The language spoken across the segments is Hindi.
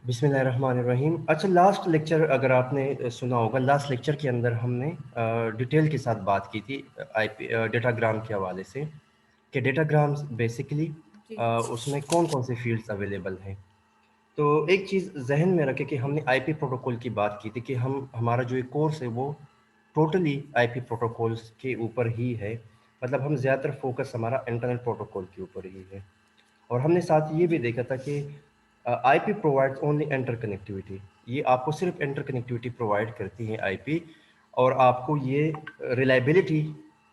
बिस्मिल्लाहिर्रहमानिर्रहीम। अच्छा, लास्ट लेक्चर अगर आपने सुना होगा, लास्ट लेक्चर के अंदर हमने डिटेल के साथ बात की थी आईपी डेटाग्राम के हवाले से कि डेटाग्राम्स बेसिकली जी। उसमें कौन कौन से फील्ड्स अवेलेबल हैं। तो एक चीज़ जहन में रखें कि हमने आईपी प्रोटोकॉल की बात की थी कि हमारा जो ये कोर्स है वो टोटली आईपी प्रोटोकॉल्स के ऊपर ही है। मतलब हम ज़्यादातर फोकस हमारा इंटरनेट प्रोटोकॉल के ऊपर ही है। और हमने साथ ये भी जी। देखा था कि IP provides only inter connectivity. ये आपको सिर्फ इंटर कनेक्टिविटी प्रोवाइड करती है आईपी। और आपको ये रिलायबिलिटी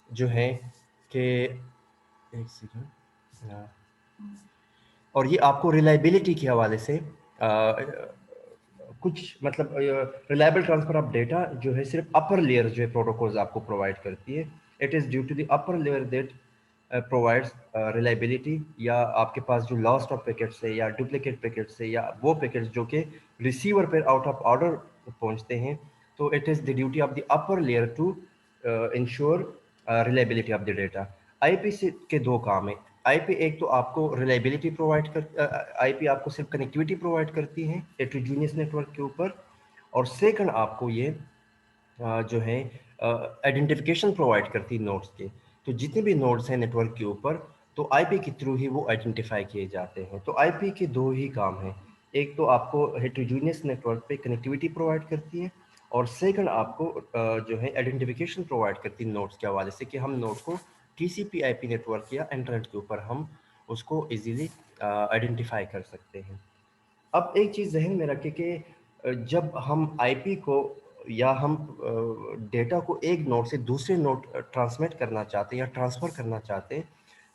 जो है कि एक सेकंड, और ये आपको रिलायबिलिटी के हवाले से कुछ मतलब रिलायबल ट्रांसफर ऑफ डेटा जो है सिर्फ अपर लेयर जो है प्रोटोकॉल्स आपको प्रोवाइड करती है। It is due to the upper layer that provides reliability, या आपके पास जो लॉस्ट ऑफ पैकेट्स है या डुप्लीकेट पैकेट्स है या वो पैकेट्स जो कि रिसीवर पर आउट ऑफ ऑर्डर पहुंचते हैं, तो it is the duty of the upper layer to ensure reliability of the data. IP से के दो काम है। आईपी एक तो आपको रिलायबिलिटी प्रोवाइड कर, आईपी आपको सिर्फ कनेक्टिविटी प्रोवाइड करती है हेटेरोजेनियस नेटवर्क के ऊपर। और सेकंड आपको ये जो है आइडेंटिफिकेशन प्रोवाइड करती है नोड्स के। तो जितने भी नोड्स हैं नेटवर्क के ऊपर, तो आईपी के थ्रू ही वो आइडेंटिफाई किए जाते हैं। तो आईपी के दो ही काम हैं। एक तो आपको हेटेरोजेनियस नेटवर्क पे कनेक्टिविटी प्रोवाइड करती है, और सेकंड आपको जो है आइडेंटिफिकेशन प्रोवाइड करती है नोड्स के हवाले से कि हम नोड को टीसीपी आईपी नेटवर्क या इंटरनेट के ऊपर हम उसको इजीली आइडेंटिफाई कर सकते हैं। अब एक चीज़ जहन में रखें कि जब हम आईपी को या हम डेटा को एक नोड से दूसरे नोड ट्रांसमिट करना चाहते हैं या ट्रांसफ़र करना चाहते हैं,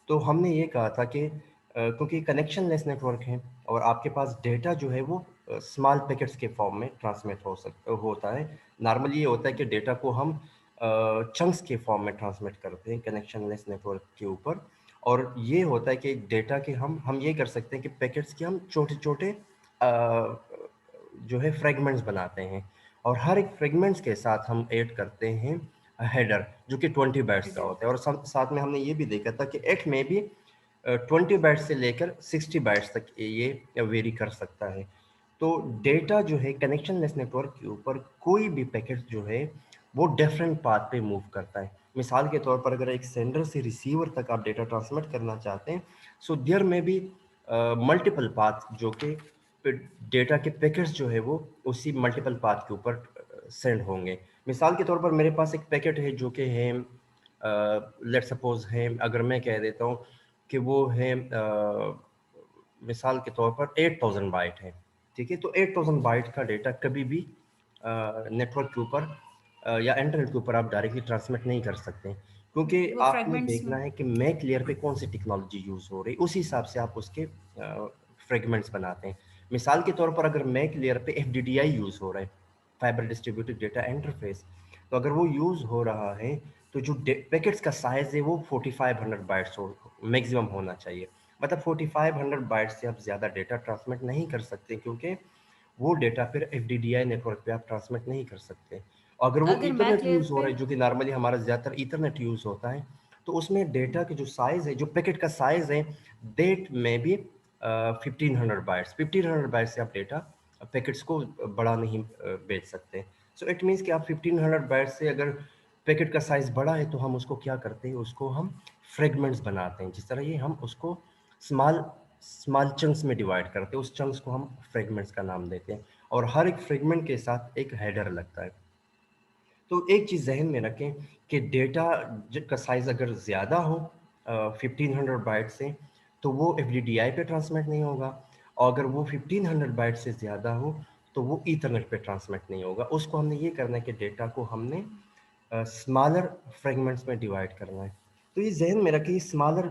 तो हमने ये कहा था कि क्योंकि कनेक्शन लेस नेटवर्क है और आपके पास डेटा जो है वो स्मॉल पैकेट्स के फॉर्म में ट्रांसमिट होता है। नॉर्मली ये होता है कि डेटा को हम चंक्स के फॉर्म में ट्रांसमिट करते हैं कनेक्शन लेस नेटवर्क के ऊपर। और ये होता है कि डेटा के हम ये कर सकते हैं कि पैकेट्स के हम छोटे छोटे जो है फ्रेगमेंट्स बनाते हैं, और हर एक फ्रेगमेंट्स के साथ हम ऐड करते हैं हेडर जो कि 20 बाइट्स का हेडर। होता है। और साथ में हमने ये भी देखा था कि एक में भी 20 बाइट्स से लेकर 60 बाइट्स तक ये वेरी कर सकता है। तो डेटा जो है कनेक्शन लेस नेटवर्क के ऊपर कोई भी पैकेट जो है वो डिफरेंट पाथ पे मूव करता है। मिसाल के तौर पर अगर एक सेंडर से रिसीवर तक आप डेटा ट्रांसमिट करना चाहते हैं, सो देयर में भी मल्टीपल पाथ जो कि डेटा के पैकेट्स जो है वो उसी मल्टीपल पाथ के ऊपर सेंड होंगे। मिसाल के तौर पर मेरे पास एक पैकेट है जो कि है, लेट सपोज है, अगर मैं कह देता हूँ कि वो है मिसाल के तौर पर 8000 बाइट है। ठीक है, तो 8000 बाइट का डेटा कभी भी नेटवर्क के ऊपर या इंटरनेट के ऊपर आप डायरेक्टली ट्रांसमिट नहीं कर सकते, क्योंकि वो आपने फ्रेगमेंट्स देखना में। है कि मैक लेयर पे कौन सी टेक्नोलॉजी यूज़ हो रही है, उसी हिसाब से आप उसके फ्रेगमेंट्स बनाते हैं। मिसाल के तौर पर अगर मैक लेयर पे एफ यूज़ हो रहा है, फाइबर डिस्ट्रीब्यूटेड डेटा इंटरफेस, तो अगर वो यूज़ हो रहा है तो जो पैकेट्स का साइज़ है वो 4500 बाइट्स हो मैक्सिमम होना चाहिए। मतलब 4500 बाइट्स से आप ज़्यादा डेटा ट्रांसमिट नहीं कर सकते, क्योंकि वो डेटा फिर एफ नेटवर्क पे आप ट्रांसमिट नहीं कर सकते। अगर वो अगर मैक ईथरनेट लेयर यूज़ हो पे। रहा है, जो कि नॉर्मली हमारा ज़्यादातर ईथरनेट यूज़ होता है, तो उसमें डेटा के जो साइज़ है, जो पैकेट का साइज़ है, डेट में भी 1500 बाइट्स से आप डेटा पैकेट्स को बड़ा नहीं बेच सकते। सो इट मीन्स कि आप 1500 बाइट्स से अगर पैकेट का साइज़ बड़ा है, तो हम उसको क्या करते हैं, उसको हम फ्रेगमेंट्स बनाते हैं। जिस तरह ये हम उसको स्मॉल स्मॉल चंक्स में डिवाइड करते हैं, उस चंक्स को हम फ्रेगमेंट्स का नाम देते हैं, और हर एक फ्रेगमेंट के साथ एक हेडर लगता है। तो एक चीज़ जहन में रखें कि डेटा का साइज़ अगर ज़्यादा हो 1500 बाइट से, तो वो एफ पे ट्रांसमिट नहीं होगा, और अगर वो 1500 बाइट से ज़्यादा हो तो वो ईथरनेट पे ट्रांसमिट नहीं होगा। उसको हमने ये करना है कि डेटा को हमने स्मॉलर फ्रेगमेंट्स में डिवाइड करना है। तो ये जहन में रखिए, स्मॉलर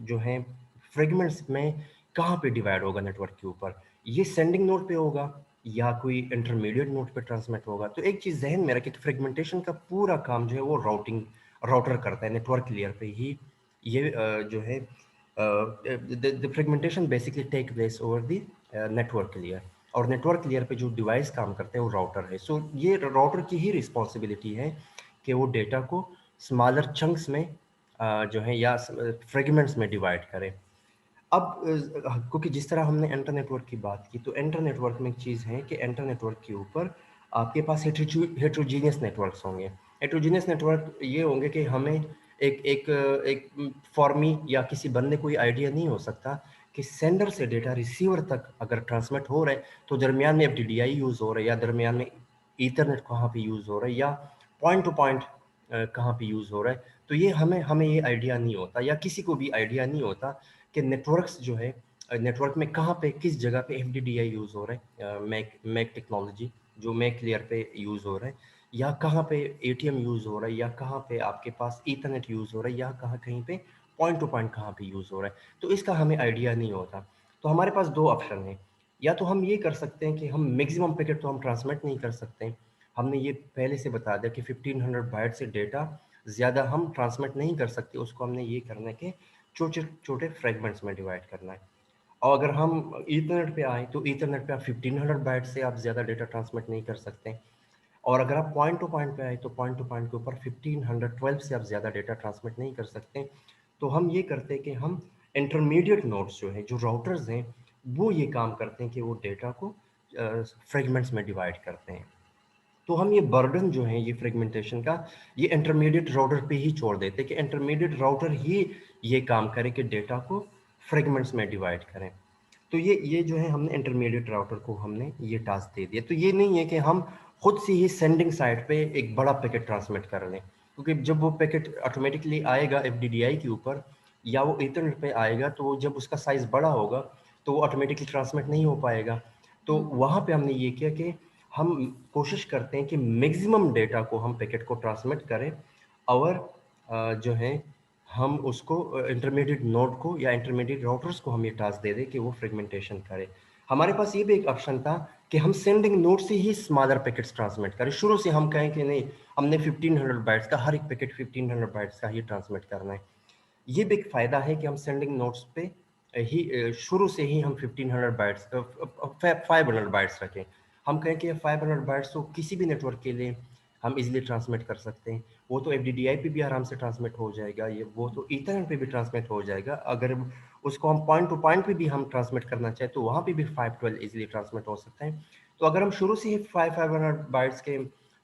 जो है फ्रेगमेंट्स में कहाँ पे डिवाइड होगा नेटवर्क के ऊपर, ये सेंडिंग नोड पे होगा या कोई इंटरमीडिएट नोड पे ट्रांसमिट होगा। तो एक चीज़ जहन में रखिए कि फ्रेगमेंटेशन का पूरा काम जो है वो राउटर करता है नेटवर्क लेयर पे ही। ये जो है the fragmentation basically take place over the network layer, और नेटवर्क लेयर पे जो डिवाइस काम करते हैं वो राउटर है। सो ये राउटर की ही रिस्पॉन्सिबिलिटी है कि वो डेटा को स्मॉलर चंक्स में जो है या फ्रेगमेंट्स में डिवाइड करें। अब क्योंकि जिस तरह हमने इंटर नेटवर्क की बात की, तो इंटर नेटवर्क में एक चीज़ है कि इंटर नेटवर्क के ऊपर आपके पास हेट्रोजीनियस नेटवर्क्स होंगे। हेट्रोजीनियस नेटवर्क ये होंगे कि हमें एक एक एक फॉर मी या किसी बंदे को ये आइडिया नहीं हो सकता कि सेंडर से डेटा रिसीवर तक अगर ट्रांसमिट हो रहा है तो दरमियान में एफडीडीआई यूज़ हो रहा है या दरमियान में ईथरनेट कहाँ पे यूज़ हो रहा है या पॉइंट टू पॉइंट कहाँ पे यूज़ हो रहा है। तो ये हमें हमें ये आइडिया नहीं होता या किसी को भी आइडिया नहीं होता कि नेटवर्क्स जो है नेटवर्क में कहाँ पे किस जगह पे एफडीडीआई यूज़ हो रहा है, मैक टेक्नोलॉजी जो मैक लेयर पे यूज़ हो रहा है, या कहाँ पे एटीएम यूज़ हो रहा है, या कहाँ पे आपके पास ईथरनेट यूज़ हो रहा है, या कहाँ कहीं पे पॉइंट टू पॉइंट कहाँ पे यूज़ हो रहा है। तो इसका हमें आइडिया नहीं होता। तो हमारे पास दो ऑप्शन है, या तो हम ये कर सकते हैं कि हम मैक्सिमम पैकेट तो हम ट्रांसमिट नहीं कर सकते। हमने ये पहले से बता दिया कि 1500 बाइट से डेटा ज़्यादा हम ट्रांसमिट नहीं कर सकते। उसको हमने ये करना है कि छोटे छोटे फ्रेगमेंट्स में डिवाइड करना है। और अगर हम ईथरनेट पे आए तो ईथरनेट पे आप 1500 बाइट से आप ज़्यादा डेटा ट्रांसमिट नहीं कर सकते। और अगर आप पॉइंट टू पॉइंट पे आए तो पॉइंट टू पॉइंट के ऊपर 1512 से आप ज़्यादा डेटा ट्रांसमिट नहीं कर सकते। तो हम ये करते हैं कि हम इंटरमीडिएट नोड्स जो है जो राउटर्स हैं वो ये काम करते हैं कि वो डेटा को फ्रेगमेंट्स में डिवाइड करते हैं। तो हम ये बर्डन जो है ये फ्रेगमेंटेशन का ये इंटरमीडिएट राउटर पे ही छोड़ देते हैं कि इंटरमीडिएट राउटर ही ये काम करे कि डेटा को फ्रेगमेंट्स में डिवाइड करें। तो ये जो है हमने इंटरमीडिएट राउटर को हमने ये टास्क दे दिया। तो ये नहीं है कि हम खुद से ही सेंडिंग साइड पे एक बड़ा पैकेट ट्रांसमिट कर लें, क्योंकि जब वो पैकेट ऑटोमेटिकली आएगा एफडीडीआई के ऊपर या वो ईथरनेट पे आएगा तो जब उसका साइज बड़ा होगा तो वो ऑटोमेटिकली ट्रांसमिट नहीं हो पाएगा। तो वहाँ पे हमने ये किया कि हम कोशिश करते हैं कि मैक्सिमम डेटा को हम पैकेट को ट्रांसमिट करें और जो है हम उसको इंटरमीडिएट नोड को या इंटरमीडिएट राउटर्स को हम ये टास्क दे दें कि वो फ्रेगमेंटेशन करें। हमारे पास ये भी एक ऑप्शन था कि हम सेंडिंग नोड से ही स्मॉलर पैकेट्स ट्रांसमिट करें। शुरू से हम कहें कि नहीं, हमने 1500 बाइट्स का हर एक पैकेट 1500 बाइट्स का ही ट्रांसमिट करना है। ये भी एक फ़ायदा है कि हम सेंडिंग नोड्स पे ही शुरू से ही हम 1500 बाइट्स 500 बाइट्स रखें। हम कहें कि 500 बाइट्स तो किसी भी नेटवर्क के लिए हम इजीली ट्रांसमिट कर सकते हैं। वो तो एफडीडीआई पे भी आराम से ट्रांसमिट हो जाएगा, ये वो तो ईथरनेट पे भी ट्रांसमिट हो जाएगा। अगर उसको हम पॉइंट टू पॉइंट पे भी हम ट्रांसमिट करना चाहें तो वहाँ पे भी 512 इजीली ट्रांसमिट हो सकता है। तो अगर हम शुरू से ही 500 बाइट्स के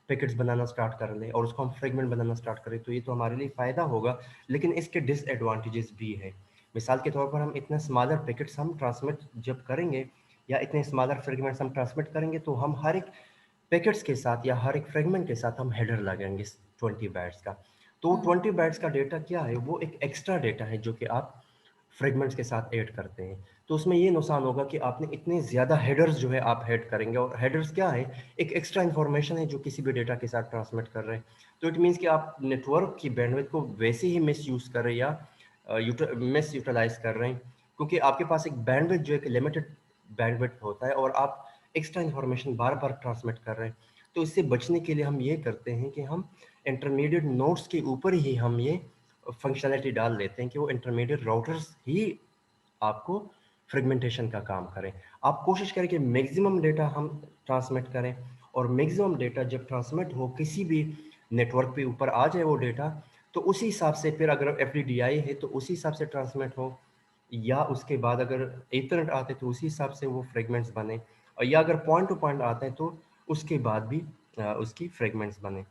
पैकेट्स बनाना स्टार्ट कर लें और उसको हम फ्रेगमेंट बनाना स्टार्ट करें तो ये तो हमारे लिए फ़ायदा होगा, लेकिन इसके डिसएडवांटेजेस भी हैं। मिसाल के तौर पर हम इतने स्मॉलर पैकेट्स हम ट्रांसमिट जब करेंगे या इतने स्मॉलर फ्रेगमेंट्स हम ट्रांसमिट करेंगे तो हम हर एक पैकेट्स के साथ या हर एक फ्रेगमेंट के साथ हम हेडर लगाएंगे 20 बाइट्स का। तो 20 बाइट्स का डेटा क्या है, वो एक एक्स्ट्रा डेटा है जो कि आप फ्रेगमेंट्स के साथ ऐड करते हैं। तो उसमें ये नुकसान होगा कि आपने इतने ज़्यादा हेडर्स जो है आप ऐड करेंगे, और हेडर्स क्या है, एक एक्स्ट्रा इन्फॉर्मेशन है जो किसी भी डेटा के साथ ट्रांसमिट कर रहे हैं। तो इट मीन्स कि आप नेटवर्क की बैंडविड्थ को वैसे ही मिस यूज़ कर रहे हैं या मिस यूटिलाइज कर रहे हैं, क्योंकि आपके पास एक बैंडविड्थ जो एक लिमिटेड बैंडविड्थ होता है और आप एक्स्ट्रा इन्फॉर्मेशन बार बार ट्रांसमिट कर रहे हैं। तो इससे बचने के लिए हम ये करते हैं कि हम इंटरमीडिएट नोड्स के ऊपर ही हम ये फंक्शनैलिटी डाल देते हैं कि वो इंटरमीडिएट राउटर्स ही आपको फ्रेगमेंटेशन का काम करें। आप कोशिश करें कि मैक्सिमम डेटा हम ट्रांसमिट करें, और मैक्सिमम डेटा जब ट्रांसमिट हो किसी भी नेटवर्क पे ऊपर आ जाए वो डेटा, तो उसी हिसाब से फिर अगर एफडीडीआई है तो उसी हिसाब से ट्रांसमिट हो, या उसके बाद अगर ईथरनेट आते तो उसी हिसाब से वो फ्रेगमेंट्स बने, और या अगर पॉइंट टू पॉइंट आते हैं तो उसके बाद भी उसकी फ्रेगमेंट्स बने।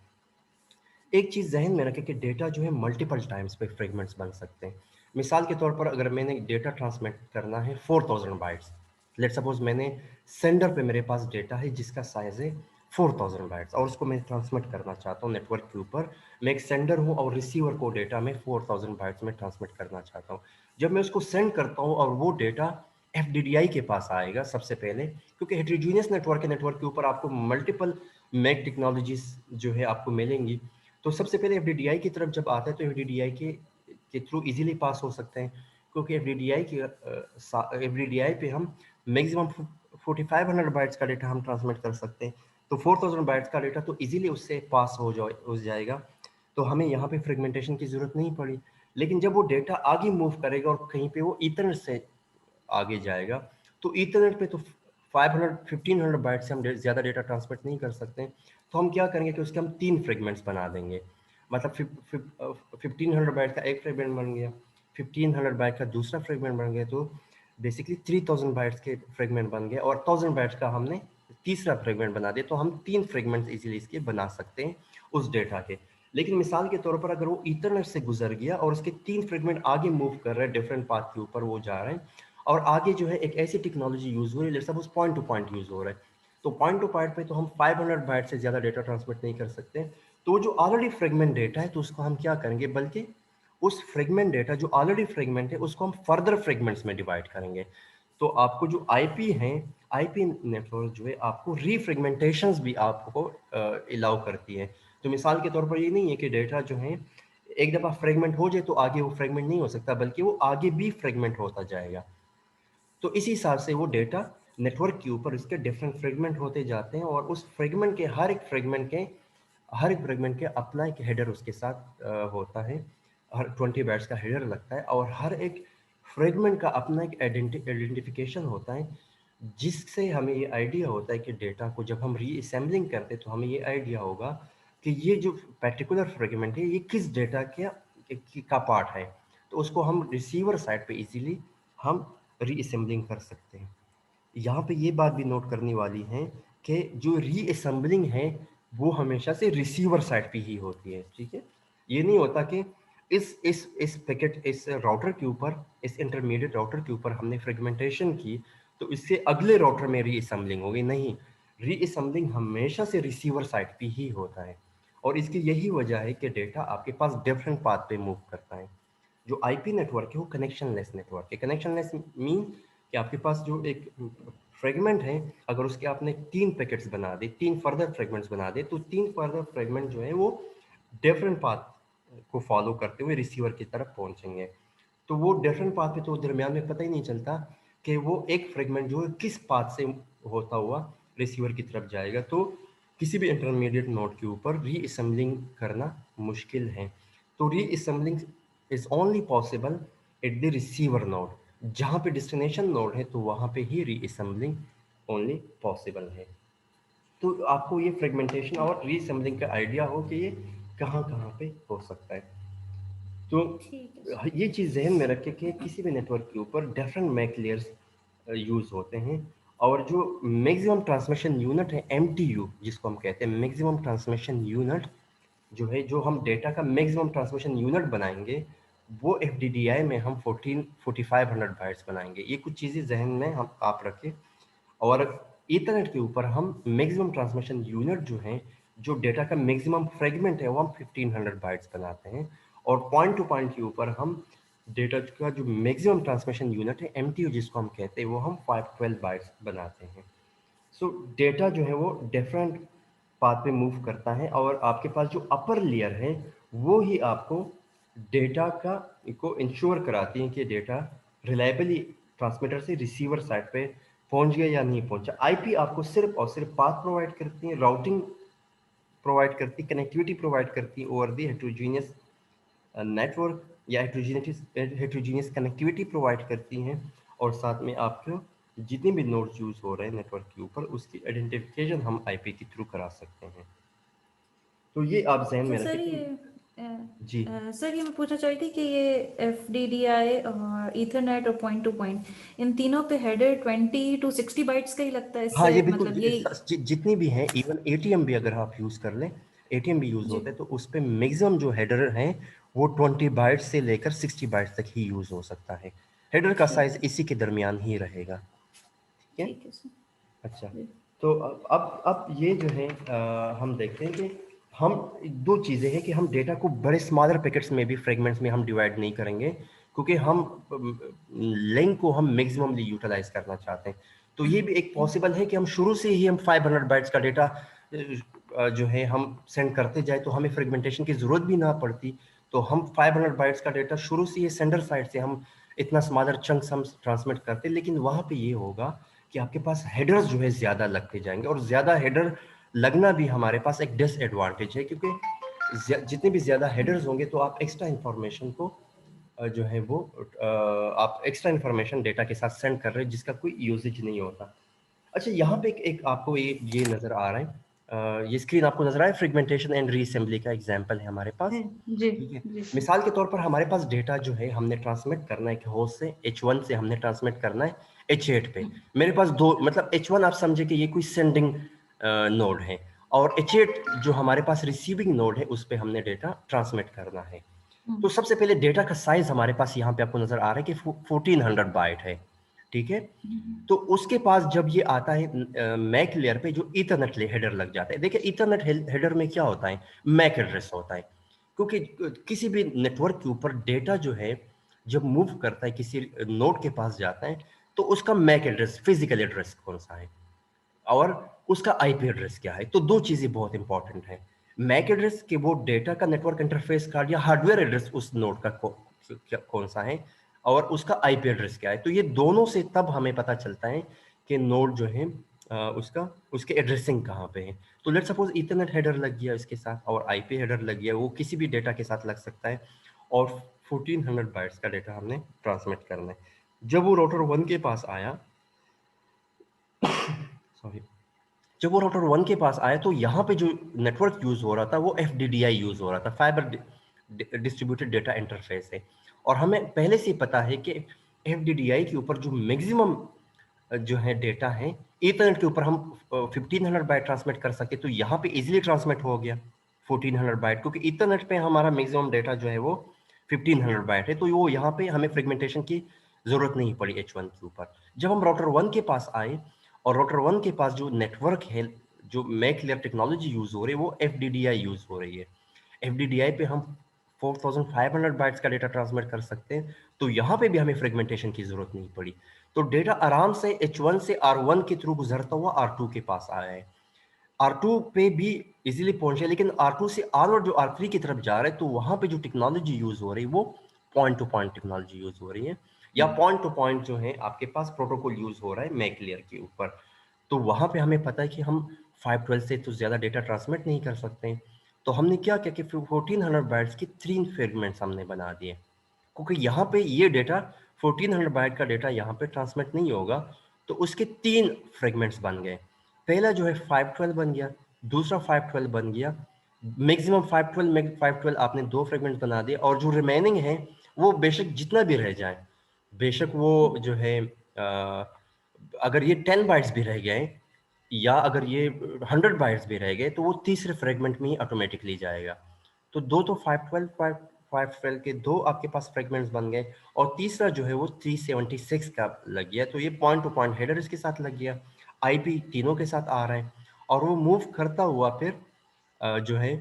एक चीज़ ज़हन में रखें कि डेटा जो है मल्टीपल टाइम्स पे फ्रेगमेंट्स बन सकते हैं। मिसाल के तौर पर अगर मैंने डेटा ट्रांसमिट करना है 4000 बाइट्स, लेट्स सपोज मैंने सेंडर पे मेरे पास डेटा है जिसका साइज़ है 4000 बाइट्स और उसको मैं ट्रांसमिट करना चाहता हूँ नेटवर्क के ऊपर। मैं एक सेंडर हूँ और रिसीवर को डेटा मैं 4000 बाइट्स में ट्रांसमिट करना चाहता हूँ। जब मैं उसको सेंड करता हूँ और वो डेटा एफडीडीआई के पास आएगा सबसे पहले, क्योंकि हेटेरोजेनियस नेटवर्क है, नेटवर्क के ऊपर आपको मल्टीपल मैक टेक्नोलॉजीज जो है आपको मिलेंगी। तो सबसे पहले एफडीडीआई की तरफ जब आता है तो एफडीडीआई के थ्रू इजीली पास हो सकते हैं, क्योंकि एफडीडीआई पे हम मैक्सिमम 4500 बाइट्स का डेटा हम ट्रांसमिट कर सकते हैं। तो 4000 बाइट्स का डेटा तो इजीली उससे पास हो जाएगा। तो हमें यहाँ पे फ्रेगमेंटेशन की ज़रूरत नहीं पड़ी। लेकिन जब वो डेटा आगे मूव करेगा और कहीं पे वो ईथरनेट से आगे जाएगा, तो ईथरनेट पे तो 1500 बाइट से हम ज़्यादा डेटा ट्रांसमिट नहीं कर सकते। तो हम क्या करेंगे कि उसके हम 3 फ्रेगमेंट्स बना देंगे। मतलब 1500 बाइट का एक फ्रेगमेंट बन गया, 1500 बाइट का दूसरा फ्रेगमेंट बन गया। तो बेसिकली 3000 बाइट्स के फ्रेगमेंट बन गए और 1000 बाइट्स का हमने तीसरा फ्रेगमेंट बना दिया, तो हम 3 फ्रेगमेंट्स इजीली इसके बना सकते हैं उस डेटा के। लेकिन मिसाल के तौर पर अगर वो ईथरनेट से गुजर गया और उसके 3 फ्रेगमेंट आगे मूव कर रहे हैं, डिफरेंट पाथ के ऊपर वो जा रहे हैं, और आगे जो है एक ऐसी टेक्नोलॉजी यूज हो रही है, suppose point two point use हो रहा है, तो पॉइंट टू पॉइंट पे तो हम 500 बाइट से ज़्यादा डेटा ट्रांसमिट नहीं कर सकते। तो जो ऑलरेडी फ्रेगमेंट डेटा है तो उसको हम क्या करेंगे, बल्कि उस फ्रेगमेंट डेटा जो ऑलरेडी फ्रेगमेंट है उसको हम फर्दर फ्रेगमेंट्स में डिवाइड करेंगे। तो आपको जो आईपी है, आईपी नेटवर्क जो है आपको रीफ्रेगमेंटेशंस भी आपको अलाउ करती है। तो मिसाल के तौर पर ये नहीं है कि डेटा जो है एक दफ़ा फ्रेगमेंट हो जाए तो आगे वो फ्रेगमेंट नहीं हो सकता, बल्कि वो आगे भी फ्रेगमेंट होता जाएगा। तो इसी हिसाब से वो डेटा नेटवर्क के ऊपर इसके डिफरेंट फ्रेगमेंट होते जाते हैं, और उस फ्रेगमेंट के हर एक फ्रेगमेंट के अपना एक हेडर उसके साथ होता है। हर 20 बाइट्स का हेडर लगता है, और हर एक फ्रेगमेंट का अपना एक आइडेंटिफिकेशन होता है, जिससे हमें ये आइडिया होता है कि डेटा को जब हम रीअसेंबलिंग करते हैं तो हमें ये आइडिया होगा कि ये जो पर्टिकुलर फ्रेगमेंट है ये किस डेटा का पार्ट है। तो उसको हम रिसीवर साइड पे इजीली हम रीअसेंबलिंग कर सकते हैं। यहाँ पे ये बात भी नोट करने वाली है कि जो रीअसेंबलिंग है वो हमेशा से रिसीवर साइड पे ही होती है, ठीक है। ये नहीं होता कि इस पैकेट इस राउटर के ऊपर, इस इंटरमीडिएट राउटर के ऊपर हमने फ्रेगमेंटेशन की तो इससे अगले राउटर में रीअसेंबलिंग होगी, नहीं। रीअसेंबलिंग हमेशा से रिसीवर साइड पे ही होता है, और इसकी यही वजह है कि डेटा आपके पास डिफरेंट पाथ पे मूव करता है। जो आईपी नेटवर्क है वो कनेक्शनलेस नेटवर्क है। कनेक्शनलेस मीन कि आपके पास जो एक फ्रेगमेंट है, अगर उसके आपने 3 पैकेट्स बना दे, 3 फर्दर फ्रेगमेंट्स बना दे, तो 3 फर्दर फ्रेगमेंट जो है वो डिफरेंट पाथ को फॉलो करते हुए रिसीवर की तरफ पहुंचेंगे। तो वो डिफरेंट पाथ पे तो दरमियान में पता ही नहीं चलता कि वो एक फ्रेगमेंट जो है किस पाथ से होता हुआ रिसीवर की तरफ जाएगा। तो किसी भी इंटरमीडिएट नोड के ऊपर रीअसेंबलिंग करना मुश्किल है। तो reassembling is only possible at the receiver node. जहाँ पे डेस्टिनेशन नोड है तो वहाँ पे ही रीअसेंबलिंग ओनली पॉसिबल है। तो आपको ये फ्रेगमेंटेशन और रीअसेंबलिंग का आइडिया हो कि ये कहाँ कहाँ पे हो सकता है। तो ठीक है सर। ये चीज़ जहन में रखें कि किसी भी नेटवर्क के ऊपर डिफरेंट मैक लेयर्स यूज़ होते हैं, और जो मैक्सिमम ट्रांसमिशन यूनिट है एमटीयू जिसको हम कहते हैं मैक्सिमम ट्रांसमिशन यूनिट, जो है जो हम डेटा का मैक्सिमम ट्रांसमिशन यूनिट बनाएंगे, वो एफडीडीआई में हम 4500 बाइट्स बनाएंगे। ये कुछ चीज़ें जहन में हम आप रखें। और ईथरनेट के ऊपर हम मैक्सिमम ट्रांसमिशन यूनिट जो है, जो डेटा का मैक्सिमम फ्रेगमेंट है वो हम 1500 बाइट्स बनाते हैं, और पॉइंट टू पॉइंट के ऊपर हम डेटा का जो मैक्सिमम ट्रांसमिशन यूनिट है एमटीयू जिसको हम कहते हैं वो हम 512 बाइट्स बनाते हैं। सो डेटा जो है वो डिफरेंट पाथ पे मूव करता है, और आपके पास जो अपर लेयर है वो ही आपको डेटा का को इंश्योर कराती है कि डेटा रिलायबली ट्रांसमीटर से रिसीवर साइड पे पहुंच गया या नहीं पहुंचा। आईपी आपको सिर्फ और सिर्फ पाथ प्रोवाइड करती है, राउटिंग प्रोवाइड करती, कनेक्टिविटी प्रोवाइड करती ओवर दी हेट्रोजीनियस नेटवर्क, या हेट्रोजीनियस कनेक्टिविटी प्रोवाइड करती हैं, और साथ में आपको जितने भी नोड्स यूज हो रहे हैं नेटवर्क के ऊपर उसकी आइडेंटिफिकेशन हम आईपी के थ्रू करा सकते हैं। तो ये आप जहन तो में रखें सर कि ये जी सर ये मैं पूछना चाह रही थी कि ये एफ डी डी आई और ईथरनेट और पॉइंट टू पॉइंट, इन तीनों पे हेडर 20 to 60 बाइट्स का ही लगता है, हाँ, ये इससे बिल्कुल मतलब यही। जितनी भी हैं, इवन एटीएम भी अगर आप यूज़ कर लें, एटीएम भी यूज़ जी होता है, तो उस पे मैक्सिमम जो हेडर हैं वो 20 बाइट्स से लेकर 60 बाइट्स तक ही यूज़ हो सकता है। हेडर का ठीक साइज है। इसी के दरमियान ही रहेगा, ठीक है। ठीक है सर। अच्छा, जी। तो अब ये जो है हम देखते हैं कि हम दो चीज़ें हैं कि हम डेटा को बड़े स्मॉलर पैकेट्स में भी फ्रेगमेंट्स में हम डिवाइड नहीं करेंगे, क्योंकि हम लिंक को हम मैक्सिममली यूटिलाइज करना चाहते हैं। तो ये भी एक पॉसिबल है कि हम शुरू से ही हम 500 बाइट्स का डेटा जो है हम सेंड करते जाए तो हमें फ्रेगमेंटेशन की ज़रूरत भी ना पड़ती। तो हम 500 बाइट्स का डेटा शुरू से ही सेंडर साइड से हम इतना स्मॉलर चंक्स हम ट्रांसमिट करते, लेकिन वहाँ पे ये होगा कि आपके पास हेडर्स जो है ज़्यादा लगते जाएंगे, और ज़्यादा हेडर लगना भी हमारे पास एक डिसएडवांटेज है, क्योंकि जितने भी ज़्यादा हेडर्स होंगे तो आप एक्स्ट्रा इन्फॉर्मेशन को जो है वो आप एक्स्ट्रा इन्फॉर्मेशन डेटा के साथ सेंड कर रहे हैं जिसका कोई यूसेज नहीं होता। अच्छा, यहाँ पे एक आपको ये नज़र आ रहा है ये स्क्रीन आपको नजर आए, फ्रेगमेंटेशन एंड रीअसेंबली का एग्जांपल है हमारे पास। जी ठीक है, जी। मिसाल के तौर पर हमारे पास डेटा जो है हमने ट्रांसमिट करना है कि होस्ट से H1 से हमने ट्रांसमिट करना है H8 पे। मेरे पास दो, मतलब H1 आप समझे कि ये कोई सेंडिंग नोड है, और H8 जो हमारे पास रिसीविंग नोड है उस पे हमने डेटा ट्रांसमिट करना है। तो सबसे पहले डेटा का साइज हमारे पास यहाँ पे आपको नजर आ रहा है कि 1400 बाइट है। ठीक है, तो उसके पास जब ये आता है मैक लेयर पे, जो ईथरनेट हेडर लग जाता है। देखिए ईथरनेट हेडर में क्या होता है, मैक एड्रेस होता है, क्योंकि किसी भी नेटवर्क के ऊपर डेटा जो है जब मूव करता है किसी नोड के पास जाता है, तो उसका मैक एड्रेस, फिजिकल एड्रेस कौन सा है और उसका आईपी एड्रेस क्या है। तो दो चीजें बहुत इंपॉर्टेंट हैं, मैक एड्रेस कि वो डेटा का नेटवर्क इंटरफेस कार्ड या हार्डवेयर एड्रेस उस नोड का कौन सा है, और उसका आईपी एड्रेस क्या है। तो ये दोनों से तब हमें पता चलता है कि नोड जो है उसका उसके एड्रेसिंग कहाँ पे है। तो लेट सपोज इथरनेट हेडर लग गया इसके साथ और आईपी हेडर लग गया, वो किसी भी डेटा के साथ लग सकता है, और 1400 बाइट्स का डेटा हमने ट्रांसमिट करना है। जब वो राउटर 1 के पास आया, सॉरी, जब वो राउटर 1 के पास आया तो यहाँ पे जो नेटवर्क यूज हो रहा था वो FDDI यूज हो रहा था, फाइबर डिस्ट्रीब्यूटेड डेटा इंटरफेस है। और हमें पहले से ही पता है कि FDDI के ऊपर जो मैक्सिमम जो है डेटा है, ईथरनेट के ऊपर हम 1500 बाइट ट्रांसमिट कर सकते, तो यहाँ पे इजीली ट्रांसमिट हो गया 1400 बाइट, क्योंकि ईथरनेट पे हमारा मैक्सिमम डेटा जो है वो 1500 बाइट है। तो वो यहाँ पे हमें फ्रेगमेंटेशन की जरूरत नहीं पड़ी H1 के ऊपर। जब हम राउटर 1 के पास आए और राउटर 1 के पास जो नेटवर्क है, जो मैक लेयर टेक्नोलॉजी यूज हो रही है वो FDDI यूज हो रही है। FDDI पे हम 4500 बाइट्स का डेटा ट्रांसमिट कर सकते हैं, तो यहाँ पे भी हमें फ्रेगमेंटेशन की जरूरत नहीं पड़ी। तो डेटा आराम से H1 से R1 के थ्रू गुजरता हुआ R2 के पास आया है, R2 पे भी इजीली पहुंचे, लेकिन R2 से R1 जो R3 की तरफ जा रहा है, तो वहां पे जो टेक्नोलॉजी यूज हो रही है वो point two point technology use हो रही है, या पॉइंट टू पॉइंट जो है आपके पास प्रोटोकॉल यूज हो रहा है मैक लेयर के ऊपर। तो वहां पे हमें पता है कि हम 512 से तो ज्यादा डेटा ट्रांसमिट नहीं कर सकते हैं। तो हमने क्या किया कि 1400 बाइट्स की 3 फ्रेगमेंट्स हमने बना दिए, क्योंकि यहाँ पे ये डेटा 1400 बाइट का डेटा यहाँ पे ट्रांसमिट नहीं होगा, तो उसके 3 फ्रेगमेंट्स बन गए। पहला जो है 512 बन गया, दूसरा 512 बन गया, मैक्सिमम 512 आपने 2 फ्रेगमेंट बना दिए, और जो रिमेनिंग है वो बेशक जितना भी रह जाए, बेशक वो जो है अगर ये 10 बाइट्स भी रह गए या अगर ये 100 बाइट्स भी रह गए, तो वो तीसरे फ्रेगमेंट में ही ऑटोमेटिकली जाएगा। तो दो तो 512 के दो आपके पास फ्रेगमेंट्स बन गए, और तीसरा जो है वो 376 का लग गया, तो ये पॉइंट टू पॉइंट हेडर इसके साथ लग गया, आईपी तीनों के साथ आ रहा है, और वो मूव करता हुआ फिर जो है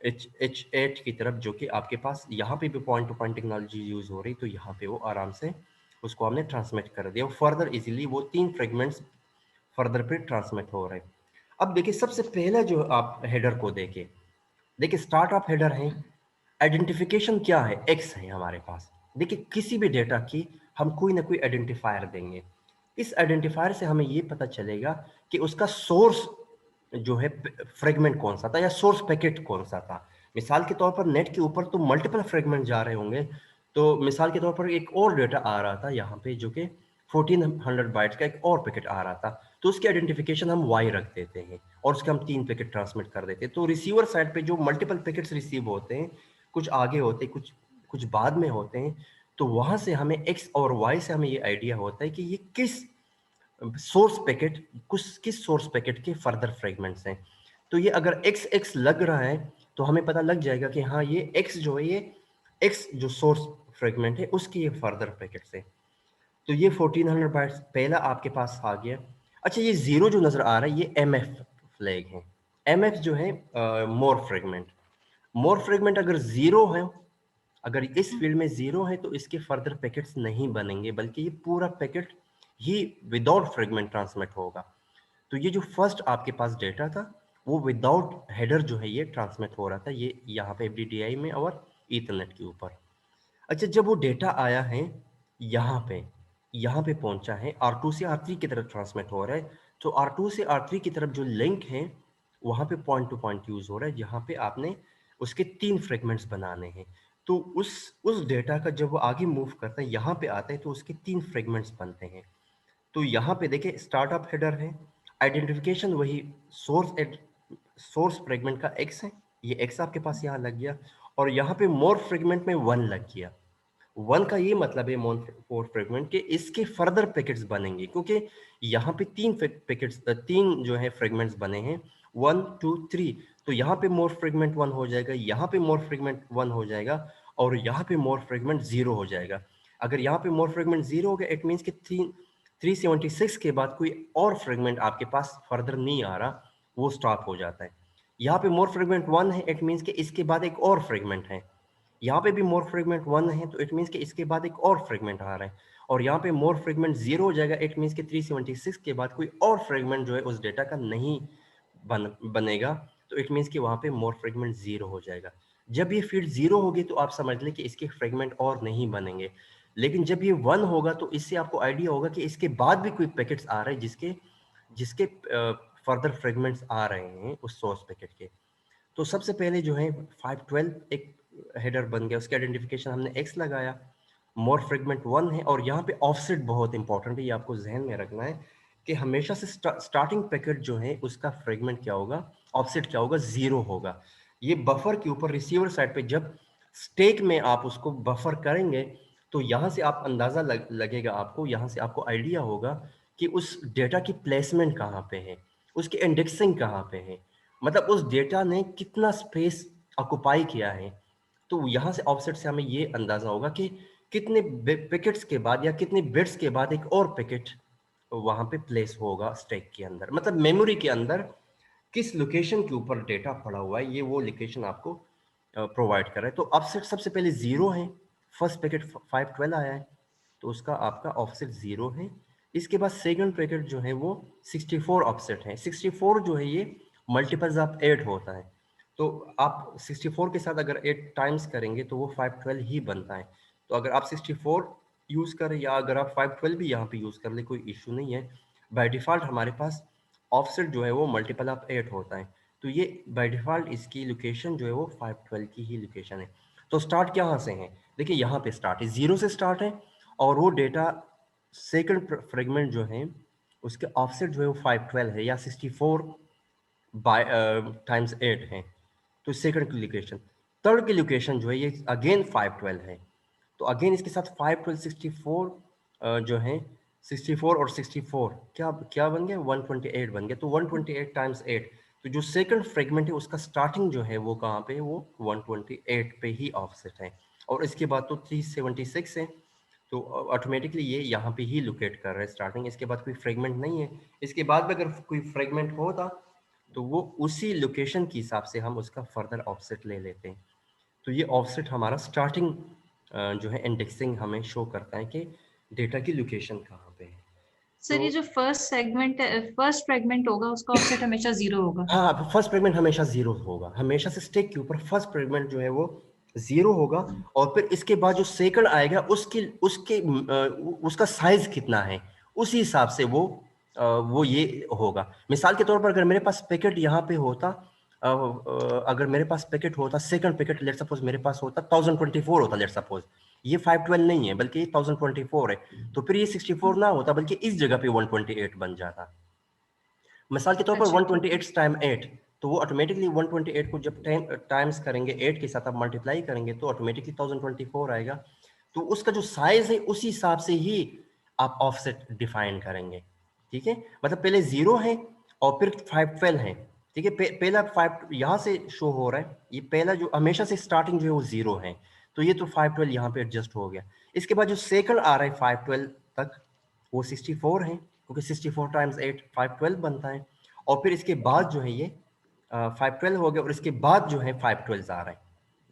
H8 की तरफ, जो कि आपके पास यहाँ पे भी point two point technology use हो रही, तो यहाँ पे वो आराम से उसको हमने ट्रांसमिट कर दिया, फर्दर इजीली वो 3 फ्रेगमेंट्स फर्दर पे ट्रांसमिट हो रहे हैं। अब देखिए सबसे पहला जो आप हेडर को देखिए स्टार्ट ऑफ हेडर है, आइडेंटिफिकेशन क्या है, एक्स है हमारे पास। देखिए किसी भी डेटा की हम कोई ना कोई आइडेंटिफायर देंगे, इस आइडेंटिफायर से हमें ये पता चलेगा कि उसका सोर्स जो है फ्रेगमेंट कौन सा था या सोर्स पैकेट कौन सा था। मिसाल के तौर पर नेट के ऊपर तो मल्टीपल फ्रेगमेंट जा रहे होंगे, तो मिसाल के तौर पर एक और डेटा आ रहा था यहाँ पे जो कि 1400 बाइट्स का एक और पैकेट आ रहा था, तो उसकी आइडेंटिफिकेशन हम वाई रख देते हैं और उसके हम 3 पैकेट ट्रांसमिट कर देते हैं। तो रिसीवर साइड पे जो मल्टीपल पैकेट्स रिसीव होते हैं, कुछ आगे होते हैं, कुछ कुछ बाद में होते हैं, तो वहां से हमें एक्स और वाई से हमें ये आइडिया होता है कि ये सोर्स पैकेट किस सोर्स पैकेट के फर्दर फ्रेगमेंट्स हैं। तो ये अगर एक्स एक्स लग रहा है तो हमें पता लग जाएगा कि हाँ ये एक्स जो है, ये एक्स जो सोर्स फ्रेगमेंट है उसकी ये फर्दर पैकेट्स है। तो ये 1400 बाइट्स पहला आपके पास आ गया। अच्छा, ये जीरो जो नजर आ रहा है ये एम एफ फ्लैग है। एम एफ जो है मोर फ्रेगमेंट अगर जीरो है, अगर इस फील्ड में जीरो है तो इसके फर्दर पैकेट्स नहीं बनेंगे, बल्कि ये पूरा पैकेट ही विदाउट फ्रेगमेंट ट्रांसमिट होगा। तो ये जो फर्स्ट आपके पास डेटा था वो विदाउट हेडर जो है ये ट्रांसमिट हो रहा था, ये यहाँ पे FDDI में और ईथरनेट के ऊपर। अच्छा, जब वो डेटा आया है यहाँ पे पहुंचा है, R2 से R3 की तरफ ट्रांसमिट हो रहा है, तो R2 से R3 की तरफ जो लिंक है वहां पे पॉइंट टू पॉइंट यूज हो रहा है, जहां पे आपने उसके 3 फ्रेगमेंट्स बनाने हैं। तो उस डेटा का जब वो आगे मूव करता है यहाँ पे आता है तो उसके 3 फ्रेगमेंट्स बनते हैं। तो यहाँ पे देखिए स्टार्टअप हेडर है, आइडेंटिफिकेशन वही सोर्स सोर्स फ्रेगमेंट का x है, ये x आपके पास यहाँ लग गया, और यहाँ पे मोर फ्रेगमेंट में 1 लग गया। 1 का ये मतलब है मोर फ्रेगमेंट के इसके फर्दर पैकेट्स बनेंगे, क्योंकि यहाँ पे 3 पैकेट्स 3 जो है फ्रेगमेंट्स बने हैं, 1 2 3, तो यहाँ पे मोर फ्रेगमेंट 1 हो जाएगा, यहाँ पे मोर फ्रेगमेंट 1 हो जाएगा, और यहाँ पे मोर फ्रेगमेंट 0 हो जाएगा। अगर यहाँ पे मोर फ्रेगमेंट 0 हो गया, इट मीन्स कि 376 के बाद कोई और फ्रेगमेंट आपके पास फर्दर नहीं आ रहा, वो स्टॉप हो जाता है। यहाँ पे मोर फ्रेगमेंट 1 है, इट मीन्स कि इसके बाद एक और फ्रेगमेंट है। यहाँ पे भी मोर फ्रेगमेंट 1 है, तो इट मीन्स कि इसके बाद एक और फ्रेगमेंट आ रहा है, और यहाँ पे मोर फ्रेगमेंट 0 हो जाएगा, इट मीन्स कि 376 के बाद कोई और फ्रेगमेंट जो है उस डेटा का नहीं बनेगा, तो इट मीन्स कि वहाँ पे मोर फ्रेगमेंट 0 हो जाएगा। जब ये फील्ड 0 होगी तो आप समझ लें कि इसके फ्रेगमेंट और नहीं बनेंगे, लेकिन जब ये 1 होगा तो इससे आपको आइडिया होगा कि इसके बाद भी कोई पैकेट्स आ रहे हैं जिसके जिसके फर्दर फ्रेगमेंट्स आ रहे हैं उस सोर्स पैकेट के। तो सबसे पहले जो है 512 एक हेडर बन गया, उसके आइडेंटिफिकेशन हमने x लगाया, मोर फ्रेगमेंट 1 है, और यहाँ पे ऑफसेट बहुत इंपॉर्टेंट है, ये आपको जहन में रखना है कि हमेशा से स्टार्टिंग पैकेट जो है उसका फ्रेगमेंट क्या होगा, ऑफसेट क्या होगा, 0 होगा। ये बफर के ऊपर रिसीवर साइड पे जब स्टेक में आप उसको बफर करेंगे, तो यहाँ से आप अंदाजा लगेगा आपको, यहाँ से आपको आइडिया होगा कि उस डेटा की प्लेसमेंट कहाँ पे है, उसकी इंडेक्सिंग कहाँ पे है, मतलब उस डेटा ने कितना स्पेस ऑक्युपाई किया है। तो यहाँ से ऑफसेट से हमें ये अंदाजा होगा कि कितने पैकेट्स के बाद या कितने बिट्स के बाद एक और पैकेट वहां पे प्लेस होगा स्टैक के अंदर, मतलब मेमोरी के अंदर किस लोकेशन के ऊपर डेटा पड़ा हुआ है, ये वो लोकेशन आपको प्रोवाइड कर रहा है। तो ऑफसेट सबसे पहले 0 है, फर्स्ट पैकेट 512 आया है, तो उसका आपका ऑफसेट 0 है। इसके बाद सेकंड पैकेट जो है वो 64 ऑफसेट है। 64 जो है ये मल्टीपल्स ऑफ 8 होता है, तो आप 64 के साथ अगर 8 टाइम्स करेंगे तो वो 512 ही बनता है। तो अगर आप 64 यूज़ करें या अगर आप 512 भी यहाँ पे यूज़ कर ले, कोई इशू नहीं है। बाय डिफ़ॉल्ट हमारे पास ऑफसेट जो है वो मल्टीपल ऑफ 8 होता है, तो ये बाय डिफ़ॉल्ट इसकी लोकेशन जो है वो 512 की ही लोकेशन है। तो स्टार्ट कहाँ से है, देखिए यहाँ पे स्टार्ट है, 0 से स्टार्ट है, और वो डेटा सेकंड फ्रेगमेंट जो है उसके ऑफसेट जो है वो 512 है या 64 बाय टाइम्स 8 है, तो सेकंड की लोकेशन। थर्ड की लोकेशन जो है ये अगेन 512 है, तो अगेन इसके साथ 512 64 जो है 64 और 64 क्या क्या बन गया, 128 बन गया। तो 128 टाइम्स 8, तो जो सेकंड फ्रेगमेंट है उसका स्टार्टिंग जो है वो कहाँ पे है, वो 128 पे ही ऑफसेट है, और इसके बाद तो 376 है, तो ऑटोमेटिकली ये यहाँ पे ही लोकेट कर रहा है स्टार्टिंग, इसके बाद कोई फ्रेगमेंट नहीं है। इसके बाद भी अगर कोई फ्रेगमेंट होता तो वो उसी लोकेशन के हिसाब से हम उसका फर्दर ऑफसेट ले लेते हैं। तो ये ऑफसेट हमारा स्टार्टिंग जो है इंडेक्सिंग हमें शो करता है कि डेटा की लोकेशन कहाँ पे है। सर ये तो जो फर्स्ट फ्रेगमेंट होगा उसका ऑफसेट हमेशा 0 होगा। हाँ, फर्स्ट फ्रेगमेंट हमेशा 0 होगा, हमेशा से स्टैक के ऊपर फर्स्ट फ्रेगमेंट जो है वो 0 होगा, और फिर इसके बाद जो सेकंड आएगा उसकी उसके उसका साइज कितना है उसी हिसाब से वो ये होगा। मिसाल के तौर पर अगर मेरे पास पैकेट यहाँ पे होता, अगर मेरे पास पैकेट होता सेकंड पैकेट, लेट सपोज मेरे पास होता 1024 होता, लेट सपोज ये 512 नहीं है बल्कि ये 1024 है, तो फिर ये 64 ना होता बल्कि इस जगह पे 128 बन जाता। मिसाल के तौर पर अच्छा ठीक है। 128 टाइम 8, तो वो ऑटोमेटिकली 128 को जब टाइम्स करेंगे 8 के साथ आप मल्टीप्लाई करेंगे तो ऑटोमेटिकली 1024 आएगा। तो उसका जो साइज है उसी हिसाब से ही आप ऑफसेट डिफाइन करेंगे, ठीक है। मतलब पहले 0 है और फिर 512 है, ठीक है। पहला 5 यहाँ से शो हो रहा है, ये पहला जो हमेशा से स्टार्टिंग जो है वो 0 है, तो ये तो 512 यहाँ पे एडजस्ट हो गया। इसके बाद जो सेकंड आ रहा है 512 तक, वो 64 है, क्योंकि 64 टाइम्स 8 512 बनता है, और फिर इसके बाद जो है ये 512 हो गया, और इसके बाद जो है 512 आ रहा है,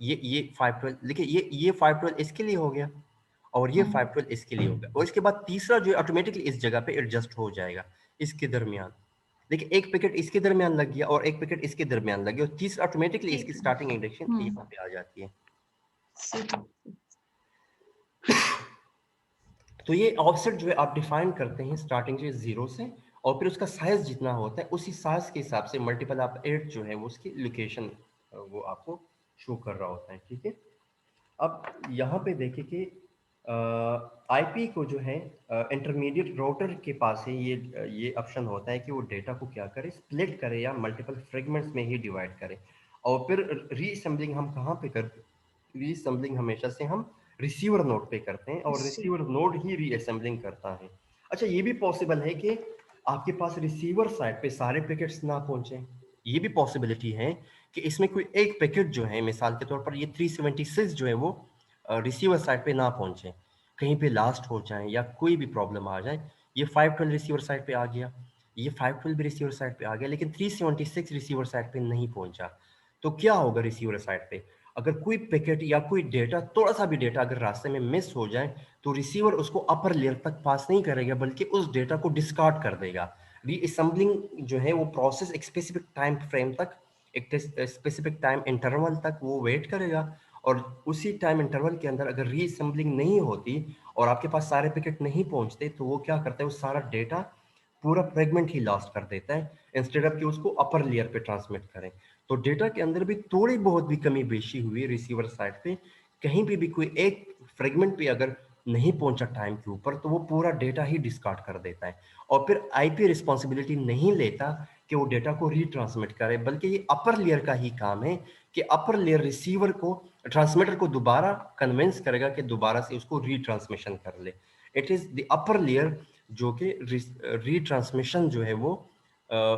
ये 512 देखिए, ये 512 इसके लिए हो गया, और ये 512 इसके लिए हो गया, और इसके बाद तीसरा जो है ऑटोमेटिकली इस जगह पे एडजस्ट हो जाएगा इसके दरमियान। देखिए एक पैकेट इसके दरमियान लग गया और एक पैकेट इसके दरमियान लग गया, और तीसरा ऑटोमेटिकली इसकी ठीक है। स्टार्टिंग इंडेक्शन यहाँ पे आ जाती है। सही। तो ये ऑफसेट जो है आप डिफाइन करते हैं स्टार्टिंग से 0 से, और फिर उसका साइज जितना होता है उसी साइज के हिसाब से मल्टीपल ऑफ 8 जो है वो उसकी लोकेशन वो आपको शो कर रहा होता है, ठीक है। अब यहाँ पे देखिए कि आईपी को जो है इंटरमीडिएट राउटर के पास ही ये ऑप्शन होता है कि वो डेटा को क्या करे, स्प्लिट करे या मल्टीपल फ्रेगमेंट्स में ही डिवाइड करे। और फिर रीअसेंबलिंग हम कहाँ पे करते, रीअसेंबलिंग हमेशा से हम रिसीवर नोड पे करते हैं और जी। रिसीवर नोड ही रीअसेंबलिंग करता है। अच्छा, ये भी पॉसिबल है कि आपके पास रिसीवर साइड पे सारे पैकेट्स ना पहुंचे, ये भी पॉसिबिलिटी है कि इसमें कोई एक पैकेट जो है, मिसाल के तौर पर ये 376 जो है वो रिसीवर साइड पे ना पहुंचे, कहीं पे लास्ट हो जाए या कोई भी प्रॉब्लम आ जाए। ये 512 रिसीवर साइड पे आ गया, ये 512 भी रिसीवर साइड पे आ गया, लेकिन 376 रिसीवर साइड पे नहीं पहुंचा। तो क्या होगा रिसीवर साइड पे, अगर कोई पैकेट या कोई डेटा, थोड़ा सा भी डेटा अगर रास्ते में मिस हो जाए तो रिसीवर उसको अपर लेयर तक पास नहीं करेगा, बल्कि उस डेटा को डिस्कार्ड कर देगा। रीअसेंबलिंग जो है वो प्रोसेस एक स्पेसिफिक टाइम फ्रेम तक, एक स्पेसिफिक टाइम इंटरवल तक वो वेट करेगा, और उसी टाइम इंटरवल के अंदर अगर रीअसेंबलिंग नहीं होती और आपके पास सारे पैकेट नहीं पहुंचते, तो वो क्या करता है, वो सारा डेटा पूरा फ्रेगमेंट ही लॉस्ट कर देता है, इंस्टेड ऑफ कि उसको अपर लेयर पे ट्रांसमिट करें। तो डेटा के अंदर भी थोड़ी बहुत भी कमी बेशी हुई रिसीवर साइड पे, कहीं भी कोई एक फ्रेगमेंट पे अगर नहीं पहुंचा टाइम के ऊपर, तो वो पूरा डेटा ही डिस्कार्ड कर देता है। और फिर आईपी रिस्पॉन्सिबिलिटी नहीं लेता कि वो डेटा को रीट्रांसमिट करे, बल्कि ये अपर लेयर का ही काम है कि अपर लेयर रिसीवर को, ट्रांसमीटर को दोबारा कन्विंस करेगा कि दोबारा से उसको रीट्रांसमिशन कर ले। It is the upper layer जो कि रीट्रांसमिशन जो है वो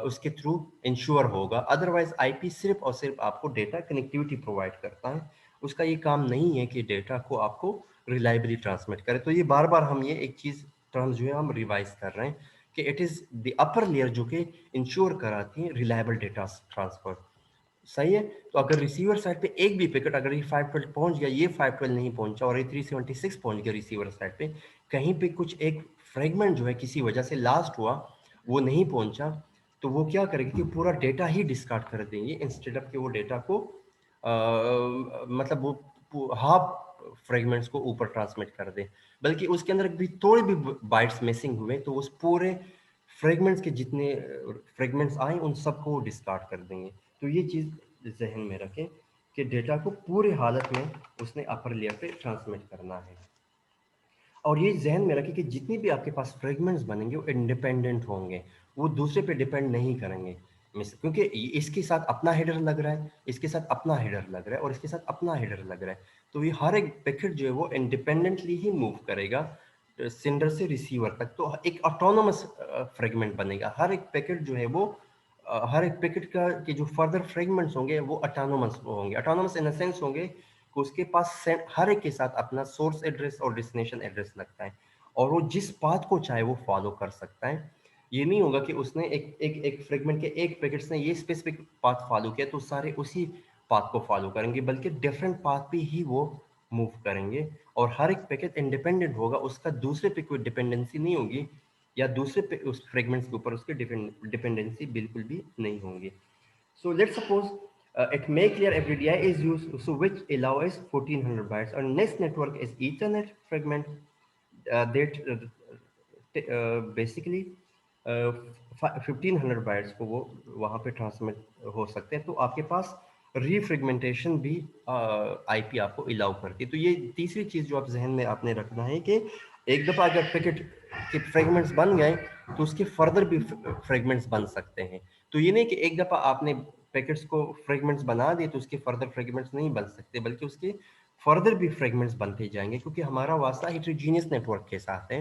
उसके थ्रू इंश्योर होगा। अदरवाइज आईपी सिर्फ और सिर्फ आपको डेटा कनेक्टिविटी प्रोवाइड करता है, उसका ये काम नहीं है कि डेटा को आपको रिलायबली ट्रांसमिट करे। तो ये बार बार हम ये एक चीज टर्म जो है हम रिवाइज कर रहे हैं कि it is the upper layer जो कि इंश्योर कराती है रिलायबल डेटा ट्रांसफर। सही है। तो अगर रिसीवर साइड पे एक भी पैकेट, अगर ये 512 पहुंच गया, ये 512 नहीं पहुंचा और ये 376 पहुंच गया रिसीवर साइड पे, कहीं पे कुछ एक फ्रेगमेंट जो है किसी वजह से लास्ट हुआ, वो नहीं पहुंचा, तो वो क्या करेगी कि पूरा डेटा ही डिस्कार्ड कर देंगे, इंस्टेड ऑफ कि वो डेटा को मतलब वो हाफ फ्रेगमेंट्स को ऊपर ट्रांसमिट कर दे, बल्कि उसके अंदर भी थोड़े भी बाइट्स मिसिंग हुए तो उस पूरे फ्रेगमेंट्स के जितने फ्रेगमेंट्स आए उन सबको वो डिस्कार्ड कर देंगे। तो ये चीज़ जहन में रखें कि डेटा को पूरे हालत में उसने अपर लेयर पे ट्रांसमिट करना है। और ये जहन में रखें कि जितनी भी आपके पास फ्रेगमेंट्स बनेंगे वो इंडिपेंडेंट होंगे, वो दूसरे पे डिपेंड नहीं करेंगे। क्योंकि इसके साथ अपना हेडर लग रहा है, इसके साथ अपना हेडर लग रहा है और इसके साथ अपना हेडर लग रहा है, तो ये हर एक पैकेट जो है वो इंडिपेंडेंटली ही मूव करेगा सेंडर से रिसीवर तक। तो एक ऑटोनोमस फ्रेगमेंट बनेगा, हर एक पैकेट जो है वो हर एक पैकेट का के जो फर्दर फ्रेगमेंट्स होंगे वो ऑटोनोमस होंगे। ऑटोनोमस इन द सेंस होंगे कि उसके पास हर एक के साथ अपना सोर्स एड्रेस और डेस्टिनेशन एड्रेस लगता है, और वो जिस पाथ को चाहे वो फॉलो कर सकता है। ये नहीं होगा कि उसने एक फ्रेगमेंट के एक पैकेट्स ने ये स्पेसिफिक पाथ फॉलो किया तो सारे उसी पाथ को फॉलो करेंगे, बल्कि डिफरेंट पाथ पे ही वो मूव करेंगे। और हर एक पैकेट इंडिपेंडेंट होगा, उसका दूसरे पे कोई डिपेंडेंसी नहीं होगी, या दूसरे पे उस फ्रेगमेंट्स के ऊपर उसकी डिपेंडेंसी बिल्कुल भी नहीं होंगी। So let's suppose it may clear FDDI is used, so which allow us 1400 bytes. Our next network is Ethernet fragment that basically 1500 bytes को वो वहाँ पे ट्रांसमिट हो सकते हैं। तो आपके पास रीफ्रेगमेंटेशन भी आईपी आपको अलाउ करती है। तो ये तीसरी चीज़ जो आप जहन में आपने रखना है कि एक दफ़ा अगर पैकेट के फ्रेगमेंट्स बन गए तो उसके फर्दर भी फ्रेगमेंट्स बन सकते हैं। तो ये नहीं कि एक दफ़ा आपने पैकेट्स को फ्रेगमेंट्स बना दिए तो उसके फर्दर फ्रेगमेंट्स नहीं बन सकते, बल्कि उसके फर्दर भी फ्रेगमेंट्स बनते जाएंगे, क्योंकि हमारा वास्ता हेटेरोजीनियस नेटवर्क के साथ है।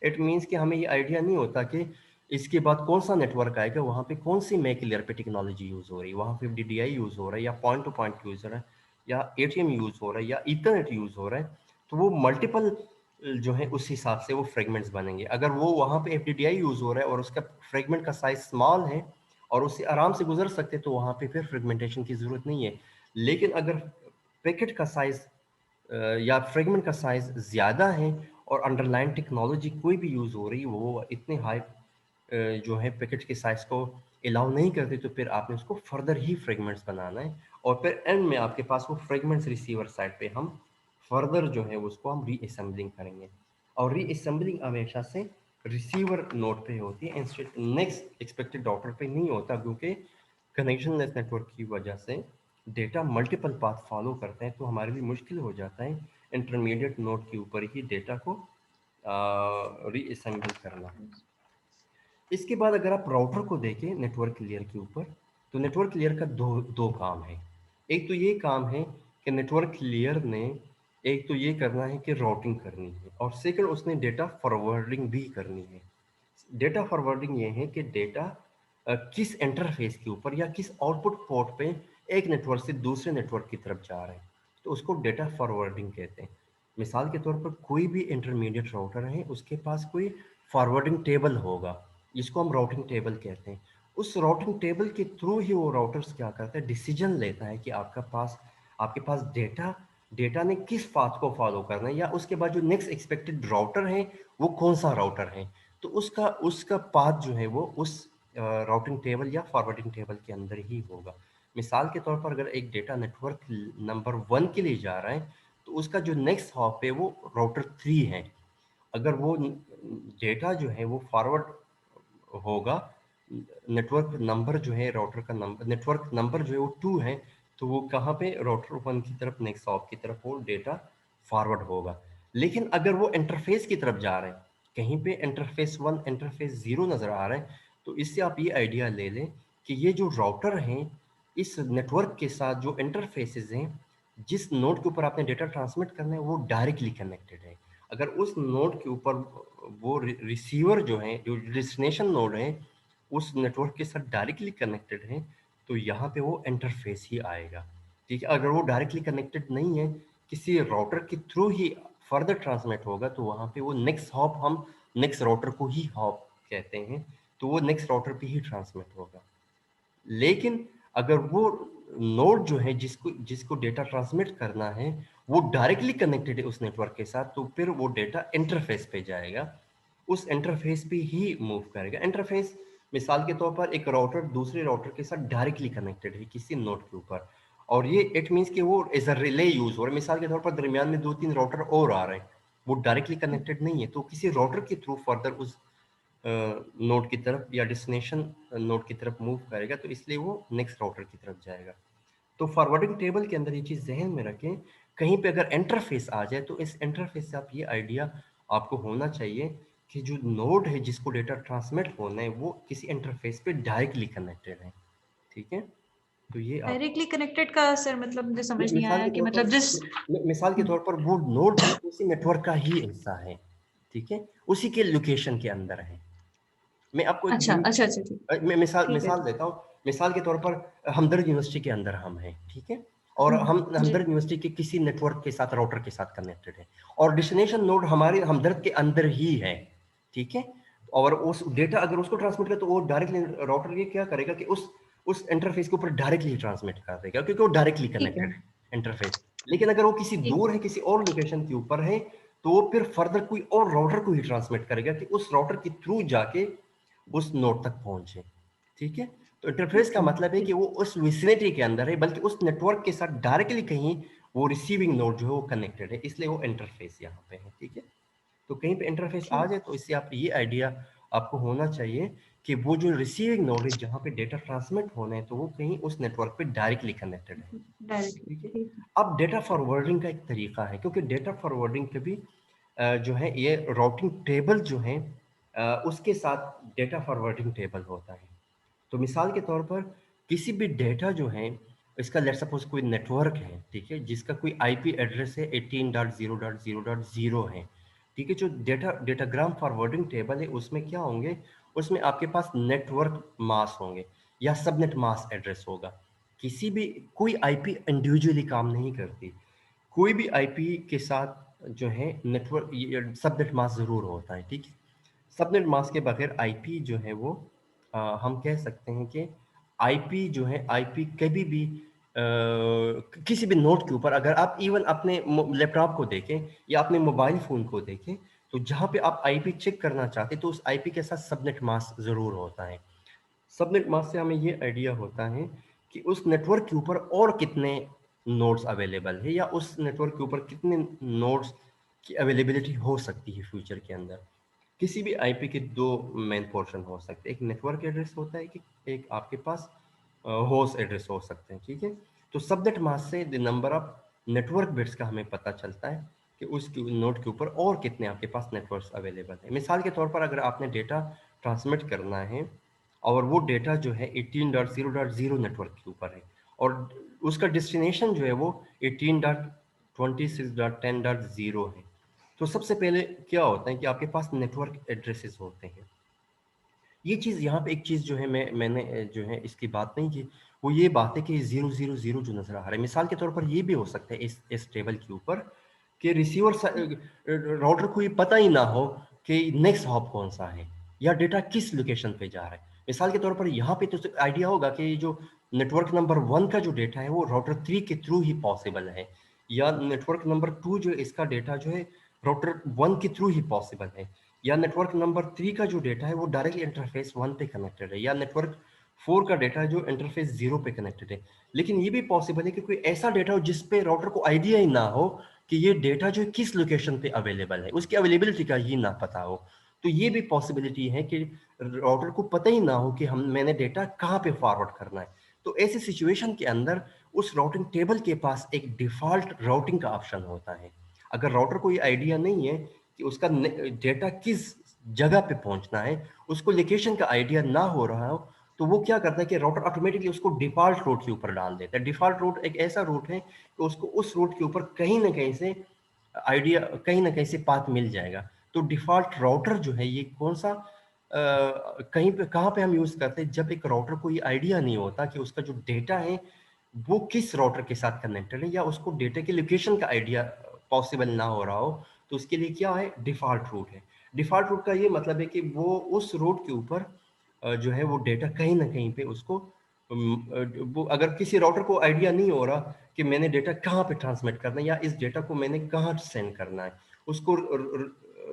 इट मीन्स कि हमें ये आइडिया नहीं होता कि इसके बाद कौन सा नेटवर्क आएगा, वहाँ पे कौन सी मैक लेयर पे टेक्नोलॉजी यूज़ हो रही है, वहाँ पे DDI यूज़ हो रहा है या पॉइंट टू पॉइंट यूज़ हो रहा है या ATM यूज़ हो रहा है या ईथरनेट यूज़ हो रहा है। तो वो मल्टीपल जो है उस हिसाब से वो फ्रेगमेंट्स बनेंगे। अगर वो वहाँ पे FDDI यूज़ हो रहा है और उसका फ्रेगमेंट का साइज स्मॉल है और उससे आराम से गुजर सकते, तो वहाँ पे फिर फ्रेगमेंटेशन की ज़रूरत नहीं है। लेकिन अगर पैकेट का साइज या फ्रेगमेंट का साइज ज़्यादा है और अंडरलाइन टेक्नोलॉजी कोई भी यूज़ हो रही है, वो इतने हाई जो है पैकेट के साइज को अलाउ नहीं करते, तो फिर आपने उसको फर्दर ही फ्रेगमेंट्स बनाना है। और फिर एंड में आपके पास वो फ्रेगमेंट्स रिसीवर साइड पे हम फर्दर जो है उसको हम रीअसेंबलिंग करेंगे। और रीअसेंबलिंग हमेशा से रिसीवर नोड पे होती है, इंस्टेड नेक्स्ट एक्सपेक्टेड डॉटर पे नहीं होता, क्योंकि कनेक्शन लेस नेटवर्क की वजह से डेटा मल्टीपल पाथ फॉलो करते हैं, तो हमारे लिए मुश्किल हो जाता है इंटरमीडिएट नोड के ऊपर ही डेटा को रीअसेंबल करना है। इसके बाद अगर आप राउटर को देखें नेटवर्क लेयर के ऊपर, तो नेटवर्क लेयर का दो काम है। एक तो ये काम है कि नेटवर्क लेयर ने एक तो ये करना है कि राउटिंग करनी है, और सेकंड उसने डेटा फॉरवर्डिंग भी करनी है। डेटा फॉरवर्डिंग ये है कि डेटा किस इंटरफेस के ऊपर या किस आउटपुट पोर्ट पे एक नेटवर्क से दूसरे नेटवर्क की तरफ जा रहे हैं, तो उसको डेटा फॉरवर्डिंग कहते हैं। मिसाल के तौर पर कोई भी इंटरमीडिएट राउटर है, उसके पास कोई फॉरवर्डिंग टेबल होगा जिसको हम राउटिंग टेबल कहते हैं। उस राउटिंग टेबल के थ्रू ही वो राउटर्स क्या करता है, डिसीजन लेता है कि आपके पास डेटा ने किस पाथ को फॉलो करना है, या उसके बाद जो नेक्स्ट एक्सपेक्टेड राउटर है वो कौन सा राउटर है। तो उसका उसका पाथ जो है वो उस राउटिंग टेबल या फॉरवर्डिंग टेबल के अंदर ही होगा। मिसाल के तौर पर अगर एक डेटा नेटवर्क नंबर 1 के लिए जा रहा है, तो उसका जो नेक्स्ट हॉप है वो राउटर 3 है। अगर वो डेटा जो है वो फॉरवर्ड होगा, नेटवर्क नंबर जो है राउटर का नंबर, नेटवर्क नंबर जो है वो 2 है, तो वो कहाँ पे राउटर 1 की तरफ नेक्स्ट हॉप की तरफ वो डेटा फॉरवर्ड होगा। लेकिन अगर वो इंटरफेस की तरफ जा रहे हैं, कहीं पे इंटरफेस 1 इंटरफेस 0 नज़र आ रहा है, तो इससे आप ये आइडिया ले लें कि ये जो राउटर हैं इस नेटवर्क के साथ जो इंटरफेसेस हैं, जिस नोड के ऊपर आपने डेटा ट्रांसमिट करना है वो डायरेक्टली कनेक्टेड है। अगर उस नोड के ऊपर वो रिसीवर जो है, जो डेस्टिनेशन नोड है, उस नेटवर्क के साथ डायरेक्टली कनेक्टेड है, तो यहाँ पे वो इंटरफेस ही आएगा। ठीक है, अगर वो डायरेक्टली कनेक्टेड नहीं है, किसी राउटर के थ्रू ही फर्दर ट्रांसमिट होगा, तो वहाँ पे वो नेक्स्ट हॉप, हम नेक्स्ट राउटर को ही हॉप कहते हैं, तो वो नेक्स्ट राउटर पे ही ट्रांसमिट होगा। लेकिन अगर वो नोड जो है जिसको जिसको डेटा ट्रांसमिट करना है वो डायरेक्टली कनेक्टेड है उस नेटवर्क के साथ, तो फिर वो डेटा इंटरफेस पे जाएगा, उस इंटरफेस पे ही मूव करेगा। इंटरफेस मिसाल के तौर पर एक राउटर दूसरे राउटर के साथ डायरेक्टली कनेक्टेड है किसी नोड के ऊपर, और ये इट मीन्स कि वो एज अ रिले यूज हो रहा है। मिसाल के तौर पर दरमियान में 2-3 राउटर और आ रहे हैं, वो डायरेक्टली कनेक्टेड नहीं है, तो किसी राउटर के थ्रू फर्दर उस नोड की तरफ या डेस्टिनेशन नोड की तरफ मूव करेगा, तो इसलिए वो नेक्स्ट राउटर की तरफ जाएगा। तो फॉरवर्डिंग टेबल के अंदर ये चीज़ जहन में रखें, कहीं पे अगर इंटरफेस आ जाए तो इस इंटरफेस से आप ये आइडिया आपको होना चाहिए कि जो नोड है जिसको डेटा ट्रांसमिट होना है वो किसी इंटरफेस पे डायरेक्टली कनेक्टेड है। ठीक है, तो ये आप डायरेक्टली कनेक्टेड का सर मतलब मुझे समझ नहीं मिसाल आया के कि तौर मतलब जिस पर मिसाल के तौर पर वो नोड भी उसी नेटवर्क का ही हिस्सा है। ठीक है, उसी के लोकेशन के अंदर है। मैं आपको एक अच्छा अच्छा अच्छा ठीक मैं मिसाल ठीक है। मिसाल देता हूँ। मिसाल के तौर पर हमदर्द यूनिवर्सिटी के अंदर हम हैं, ठीक है, और हम जी हमदर्द यूनिवर्सिटी के किसी नेटवर्क के साथ राउटर के साथ कनेक्टेड है, और डेस्टिनेशन नोड हमारे हमदर्द के अंदर ही है। ठीक है, और उस डेटा अगर उसको ट्रांसमिट करे तो वो डायरेक्टली राउटर ये क्या करेगा कि उस इंटरफेस के ऊपर डायरेक्टली ट्रांसमिट कर देगा, क्योंकि वो डायरेक्टली ठीक है कनेक्टेड है इंटरफेस। लेकिन अगर वो किसी ठीक दूर है है, किसी और लोकेशन के ऊपर है, तो वो फिर फर्दर कोई और राउटर को ही ट्रांसमिट करेगा कि उस राउटर के थ्रू जाके उस नोड तक पहुंचे। ठीक है, तो इंटरफेस ठीक का है मतलब है कि ठीक वो उस विसिनिटी के अंदर है, बल्कि उस नेटवर्क के साथ डायरेक्टली कहीं वो रिसीविंग नोड जो है वो कनेक्टेड है, इसलिए वो इंटरफेस यहाँ पे है। ठीक है, तो कहीं पे इंटरफेस आ ठीक जाए तो इससे आप ये आइडिया आपको होना चाहिए कि वो जो रिसीविंग नोड है जहाँ पे डेटा ट्रांसमिट होना है, तो वो कहीं उस नेटवर्क पे डायरेक्टली कनेक्टेड है। डायरेक्टली ठीक है, ठीक है अब डेटा फॉरवर्डिंग का एक तरीका है, क्योंकि डेटा फॉरवर्डिंग पे भी जो है ये राउटिंग टेबल जो है उसके साथ डेटा फॉरवर्डिंग टेबल होता है। तो मिसाल के तौर पर किसी भी डेटा जो है, इसका लेट सपोज कोई नेटवर्क है, ठीक है, जिसका कोई आईपी एड्रेस है 18.0.0.0 है। ठीक है, जो डेटाग्राम फॉरवर्डिंग टेबल है उसमें क्या होंगे, उसमें आपके पास नेटवर्क मास होंगे या सबनेट मास एड्रेस होगा। किसी भी कोई आईपी इंडिविजुअली काम नहीं करती, कोई भी आईपी के साथ जो है नेटवर्क सबनेट मास्क ज़रूर होता है। ठीक है, सबनेट मास्क के बगैर आईपी जो है वो हम कह सकते हैं कि आईपी जो है, आईपी कभी भी किसी भी नोड के ऊपर अगर आप इवन अपने लैपटॉप को देखें या अपने मोबाइल फ़ोन को देखें, तो जहाँ पे आप आईपी चेक करना चाहते हैं तो उस आईपी के साथ सबनेट मास्क ज़रूर होता है। सबनेट मास्क से हमें ये आइडिया होता है कि उस नेटवर्क के ऊपर और कितने नोड्स अवेलेबल है, या उस नेटवर्क के ऊपर कितने नोड्स की अवेलेबिलिटी हो सकती है फ्यूचर के अंदर। किसी भी आईपी के दो मेन पोर्शन हो सकते हैं, एक नेटवर्क एड्रेस होता है कि एक आपके पास होस्ट एड्रेस हो सकते हैं। ठीक है, तो सबनेट मास्क से the number of network bits का हमें पता चलता है कि उस नोड के ऊपर और कितने आपके पास नेटवर्क्स अवेलेबल हैं। मिसाल के तौर पर अगर आपने डेटा ट्रांसमिट करना है और वो डेटा जो है 18.0.0 नेटवर्क के ऊपर है और उसका डेस्टिनेशन जो है वो 18.26.10.0 है, तो सबसे पहले क्या होता है कि आपके पास नेटवर्क एड्रेसेस होते हैं। ये चीज़ यहाँ पे एक चीज़ जो है मैंने जो है इसकी बात नहीं की, वो ये बात है कि 000 जो नज़र आ रहा है, मिसाल के तौर पर ये भी हो सकता है इस टेबल के ऊपर कि रिसीवर राउटर को ये पता ही ना हो कि नेक्स्ट हॉप कौन सा है या डेटा किस लोकेशन पे जा रहा है। मिसाल के तौर पर यहाँ पे तो आइडिया होगा कि ये जो नेटवर्क नंबर 1 का जो डेटा है वो राउटर 3 के थ्रू ही पॉसिबल है, या नेटवर्क नंबर 2 जो इसका डेटा जो है राउटर 1 के थ्रू ही पॉसिबल है, या नेटवर्क नंबर 3 का जो डेटा है वो डायरेक्ट इंटरफेस 1 पे कनेक्टेड है, या नेटवर्क 4 का डेटा है जो इंटरफेस 0 पे कनेक्टेड है। लेकिन ये भी पॉसिबल है कि कोई ऐसा डेटा हो जिस पे राउटर को आइडिया ही ना हो कि ये डेटा जो किस लोकेशन पे अवेलेबल है, उसकी अवेलेबिलिटी का ही ना पता हो। तो ये भी पॉसिबिलिटी है कि राउटर को पता ही ना हो कि मैंने डेटा कहाँ पे फॉरवर्ड करना है। तो ऐसी सिचुएशन के अंदर उस राउटिंग टेबल के पास एक डिफॉल्ट राउटिंग का ऑप्शन होता है। अगर राउटर को ये आइडिया नहीं है कि उसका डेटा किस जगह पे पहुंचना है, उसको लोकेशन का आइडिया ना हो रहा हो, तो वो क्या करता है कि राउटर ऑटोमेटिकली उसको डिफॉल्ट रूट के ऊपर डाल देता है। डिफॉल्ट रूट एक ऐसा रूट है कि उसको उस रूट के ऊपर कहीं ना कहीं से आइडिया, कहीं ना कहीं से पाथ मिल जाएगा। तो डिफॉल्ट राउटर जो है ये कौन सा कहीं पे कहाँ पे हम यूज करते हैं, जब एक राउटर को ये आइडिया नहीं होता कि उसका जो डेटा है वो किस राउटर के साथ कनेक्टेड है, या उसको डेटा के लोकेशन का आइडिया पॉसिबल ना हो रहा हो, तो उसके लिए क्या है, डिफॉल्ट रूट है। डिफॉल्ट रूट का ये मतलब है कि वो उस रूट के ऊपर जो है वो डेटा कहीं ना कहीं पे उसको वो अगर किसी राउटर को आइडिया नहीं हो रहा कि मैंने डेटा कहाँ पे ट्रांसमिट करना है या इस डेटा को मैंने कहाँ सेंड करना है, उसको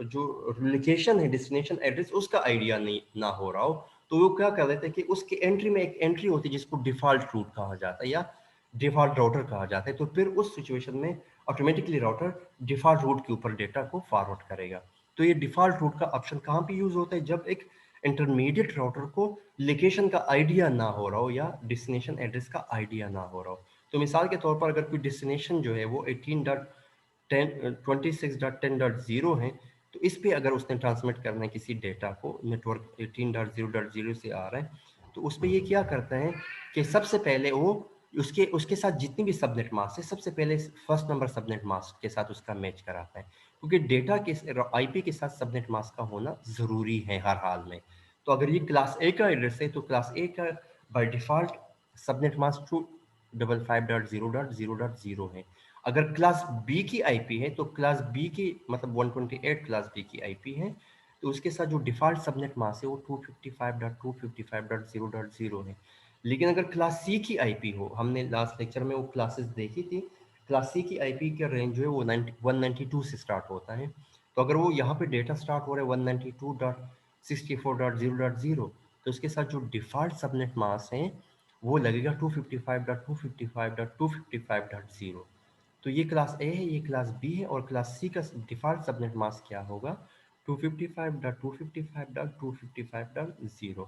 जो लोकेशन है, डेस्टिनेशन एड्रेस, उसका आइडिया नहीं ना हो रहा हो, तो वो क्या कर देते हैं कि उसकी एंट्री में एक एंट्री होती है जिसको डिफॉल्ट रूट कहा जाता है या डिफॉल्ट राउटर कहा जाता है। तो फिर उस सिचुएशन में ऑटोमेटिकली राउटर डिफॉल्ट रूट के ऊपर डेटा को फॉरवर्ड करेगा। तो ये डिफॉल्ट रूट का ऑप्शन कहाँ पे यूज होता है, जब एक इंटरमीडिएट राउटर को लोकेशन का आइडिया ना हो रहा हो या डेस्टिनेशन एड्रेस का आइडिया ना हो रहा हो। तो मिसाल के तौर पर अगर कोई डेस्टिनेशन जो है वो 18.26.10.0 है, तो इस पे अगर उसने ट्रांसमिट करना है किसी डेटा को, नेटवर्क 18.0.0 से आ रहा है, तो उस पे ये क्या करता है कि सबसे पहले वो उसके उसके साथ जितनी भी सबनेट मास्क है, सबसे पहले फर्स्ट नंबर सबनेट मास्क के साथ उसका मैच कराता है, क्योंकि डेटा के आईपी के साथ सबनेट मास्क का होना जरूरी है हर हाल में। तो अगर ये क्लास ए का एड्रेस है तो क्लास ए का बाय डिफॉल्ट सबनेट मास्क 255.0.0.0 है। अगर क्लास बी की आईपी है तो क्लास बी की मतलब 128 क्लास बी की आईपी है, तो उसके साथ जो डिफॉल्ट सबनेट मास्क है वो 255.255.0.0 है। लेकिन अगर क्लास सी की आईपी हो, हमने लास्ट लेक्चर में वो क्लासेस देखी थी, क्लास सी की आईपी का रेंज जो है वो 192 से स्टार्ट होता है। तो अगर वो यहाँ पे डेटा स्टार्ट हो रहा है 192.64.0.0, तो उसके साथ जो डिफॉल्ट सबनेट मास्क है वो लगेगा 255.255.255.0। तो ये क्लास ए है, ये क्लास बी है, और क्लास सी का डिफॉल्ट सबनेट मास्क क्या होगा, 255.255.255.0।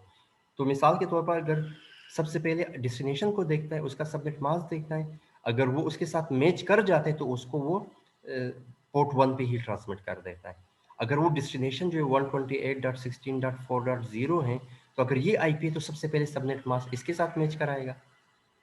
तो मिसाल के तौर पर अगर सबसे पहले डेस्टिनेशन को देखता है, उसका सबनेट मास्क देखता है, अगर वो उसके साथ मैच कर जाते हैं तो उसको वो पोर्ट 1 पे ही ट्रांसमिट कर देता है। अगर वो डेस्टिनेशन जो है 128.16.4.0 है, तो अगर ये आईपी है तो सबसे पहले सबनेट मास्क इसके साथ मैच कराएगा।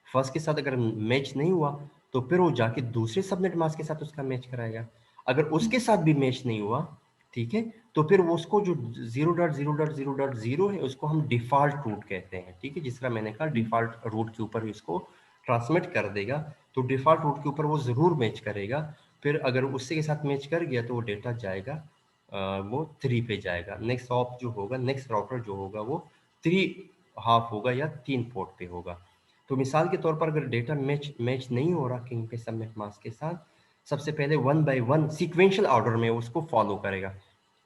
फर्स्ट के साथ अगर मैच नहीं हुआ तो फिर वो जाके दूसरे सबनेट मास्क के साथ उसका मैच कराएगा। अगर उसके साथ भी मैच नहीं हुआ, ठीक है, तो फिर वो उसको जो 0.0.0.0 है उसको हम डिफॉल्ट रूट कहते हैं, ठीक है, जिस तरह मैंने कहा डिफॉल्ट रूट के ऊपर इसको ट्रांसमिट कर देगा। तो डिफॉल्ट रूट के ऊपर वो जरूर मैच करेगा। फिर अगर उससे के साथ मैच कर गया तो वो डेटा जाएगा वो 3 पे जाएगा। नेक्स्ट हॉप जो होगा, नेक्स्ट राउटर जो होगा वो 3 हाफ होगा या 3 पोर्ट पे होगा। तो मिसाल के तौर पर अगर डेटा मैच मैच नहीं हो रहा कहीं पे सबनेट मास्क के साथ, सबसे पहले 1 बाय 1 सीक्वेंशियल ऑर्डर में उसको फॉलो करेगा।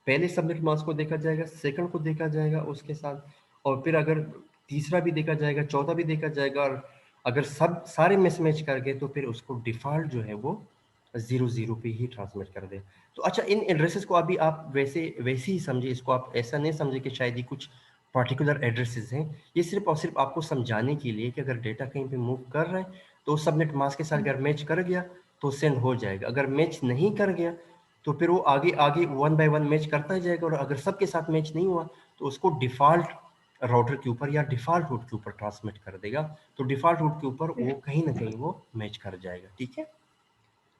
पहले सबनेट मास्क को देखा जाएगा, सेकंड को देखा जाएगा उसके साथ, और फिर अगर तीसरा भी देखा जाएगा, चौथा भी देखा जाएगा, और अगर सब सारे मिसमैच कर गए तो फिर उसको डिफॉल्ट जो है वो 0 पे ही ट्रांसमिट कर दे। तो अच्छा, इन एड्रेसेस को अभी आप वैसे ही समझे, इसको आप ऐसा नहीं समझे कि शायद ये कुछ पर्टिकुलर एड्रेसेस हैं। ये सिर्फ और सिर्फ आपको समझाने के लिए कि अगर डेटा कहीं पे मूव कर रहा है तो सबनेट मास्क के साथ अगर मैच कर गया तो सेंड हो जाएगा, अगर मैच नहीं कर गया तो फिर वो आगे आगे 1 बाय 1 मैच करता जाएगा, और अगर सबके साथ मैच नहीं हुआ तो उसको डिफ़ॉल्ट राउटर के ऊपर या डिफ़ॉल्ट रूट के ऊपर ट्रांसमिट कर देगा। तो डिफ़ॉल्ट रूट के ऊपर वो कहीं ना कहीं वो मैच कर जाएगा, ठीक है।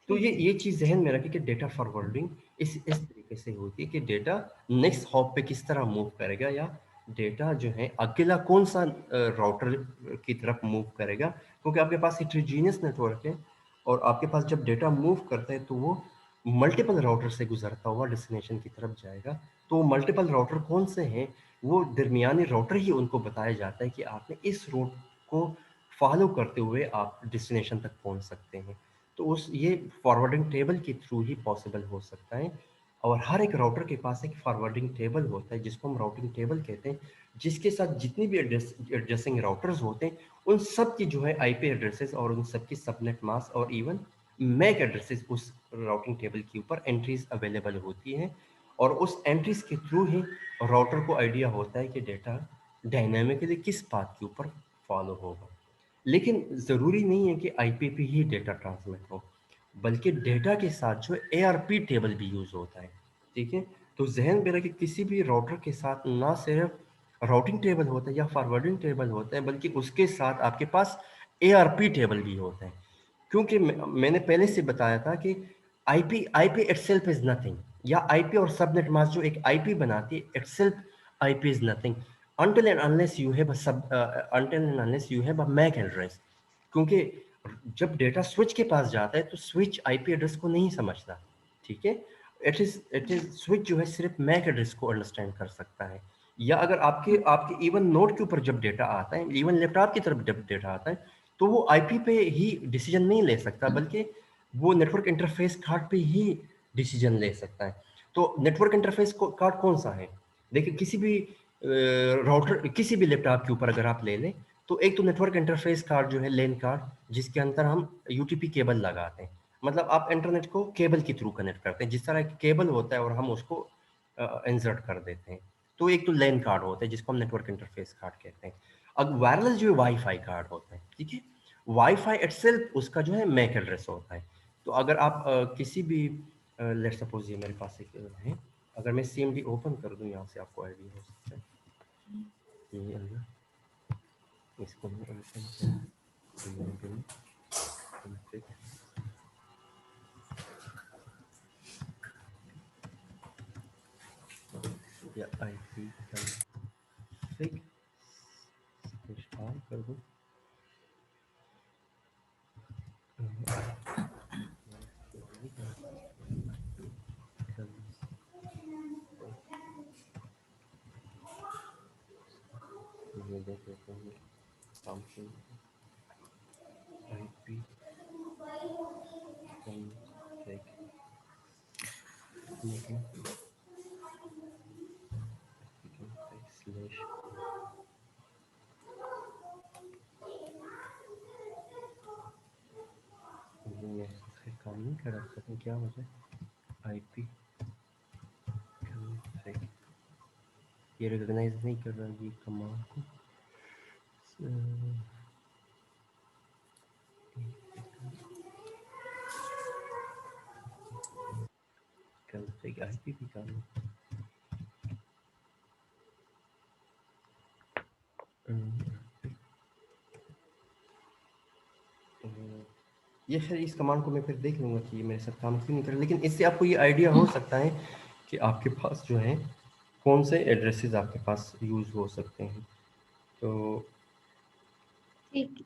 तो ये चीज़ ज़हन में रखें कि डेटा फॉरवर्डिंग इस तरीके से होती है कि डेटा नेक्स्ट हॉप पे किस तरह मूव करेगा, या डेटा जो है अकेला कौन सा राउटर की तरफ मूव करेगा, क्योंकि आपके पास हिट्रोजीनियस नेटवर्क है, और आपके पास जब डेटा मूव करता है तो वो मल्टीपल राउटर से गुजरता हुआ डेस्टिनेशन की तरफ जाएगा। तो मल्टीपल राउटर कौन से हैं, वो दरमियानी राउटर ही उनको बताया जाता है कि आपने इस रूट को फॉलो करते हुए आप डेस्टिनेशन तक पहुंच सकते हैं। तो उस ये फॉरवर्डिंग टेबल के थ्रू ही पॉसिबल हो सकता है। और हर एक राउटर के पास एक फॉरवर्डिंग टेबल होता है जिसको हम राउटिंग टेबल कहते हैं, जिसके साथ जितनी भी एड्रेसिंग राउटर्स होते हैं उन सब की जो है आईपी एड्रेसेस और उन सब की सबनेट मास्क और इवन मैक एड्रेसेस उस राउटिंग टेबल के ऊपर एंट्रीज अवेलेबल होती हैं। और उस एंट्रीज के थ्रू ही राउटर को आइडिया होता है कि डेटा डायनामिकली किस पाथ के ऊपर फॉलो होगा। लेकिन ज़रूरी नहीं है कि आईपी पे ही डेटा ट्रांसमिट हो, बल्कि डेटा के साथ जो एआरपी टेबल भी यूज़ होता है, ठीक है। तो जहन में रखें किसी भी राउटर के साथ ना सिर्फ राउटिंग टेबल होता है या फॉरवर्डिंग टेबल होता है, बल्कि उसके साथ आपके पास एआरपी टेबल भी होता है। क्योंकि मैंने पहले से बताया था कि IP IP itself is nothing, या आईपी और सबनेट मास्क जो एक आईपी बनाती है itself IP is nothing until and unless you have a until and unless you have a MAC address। क्योंकि जब डेटा स्विच के पास जाता है तो स्विच आईपी एड्रेस को नहीं समझता, ठीक है। इट इज स्विच जो है सिर्फ मैक एड्रेस को अंडरस्टैंड कर सकता है। या अगर आपके आपके इवन नोड के ऊपर जब डेटा आता है, इवन लैपटॉप की तरफ जब डेटा आता है, तो वो आईपी पे ही डिसीजन नहीं ले सकता, बल्कि वो नेटवर्क इंटरफेस कार्ड पे ही डिसीजन ले सकता है। तो नेटवर्क इंटरफेस कार्ड कौन सा है, देखिए किसी भी राउटर किसी भी लैपटॉप के ऊपर अगर आप ले लें, तो एक तो नेटवर्क इंटरफेस कार्ड जो है लेन कार्ड, जिसके अंदर हम यूटीपी केबल लगाते हैं। मतलब आप इंटरनेट को केबल के थ्रू कनेक्ट करते हैं, जिस तरह की केबल होता है और हम उसको इंसर्ट कर देते हैं। तो एक तो लेन कार्ड होता है जिसको हम नेटवर्क इंटरफेस कार्ड कहते हैं। अब वायरलेस जो है वाईफाई कार्ड होता है, ठीक है। वाईफाई इटसेल्फ उसका जो है मैक एड्रेस होता है। तो अगर आप किसी भी लेट्स सपोज ये मेरे पास एक है, अगर मैं सीएमडी ओपन कर दूं यहाँ से आपको आइडिया हो सकता है। ये अंदर इसको मैं ओपन कर या आईपी कॉन्फ़िग इंस्टॉल कर दूं। ये देख लेते हैं सामसंग आईपी कॉन्फ़िग स्लैश ये फिर काम नहीं कर रहा, पता नहीं क्या हो जाए। आईपी कॉन्फ़िग ये रिकॉग्नाइज नहीं कर रहा ये कमांड को। कॉन्फ़िग आईपी भी काम ये खैर इस कमांड को मैं फिर देख लूँगा कि ये मेरे साथ काम क्यों नहीं कर रहा। लेकिन इससे आपको ये आइडिया हो सकता है कि आपके पास जो है कौन से एड्रेसेस आपके पास यूज़ हो सकते हैं। तो ठीक।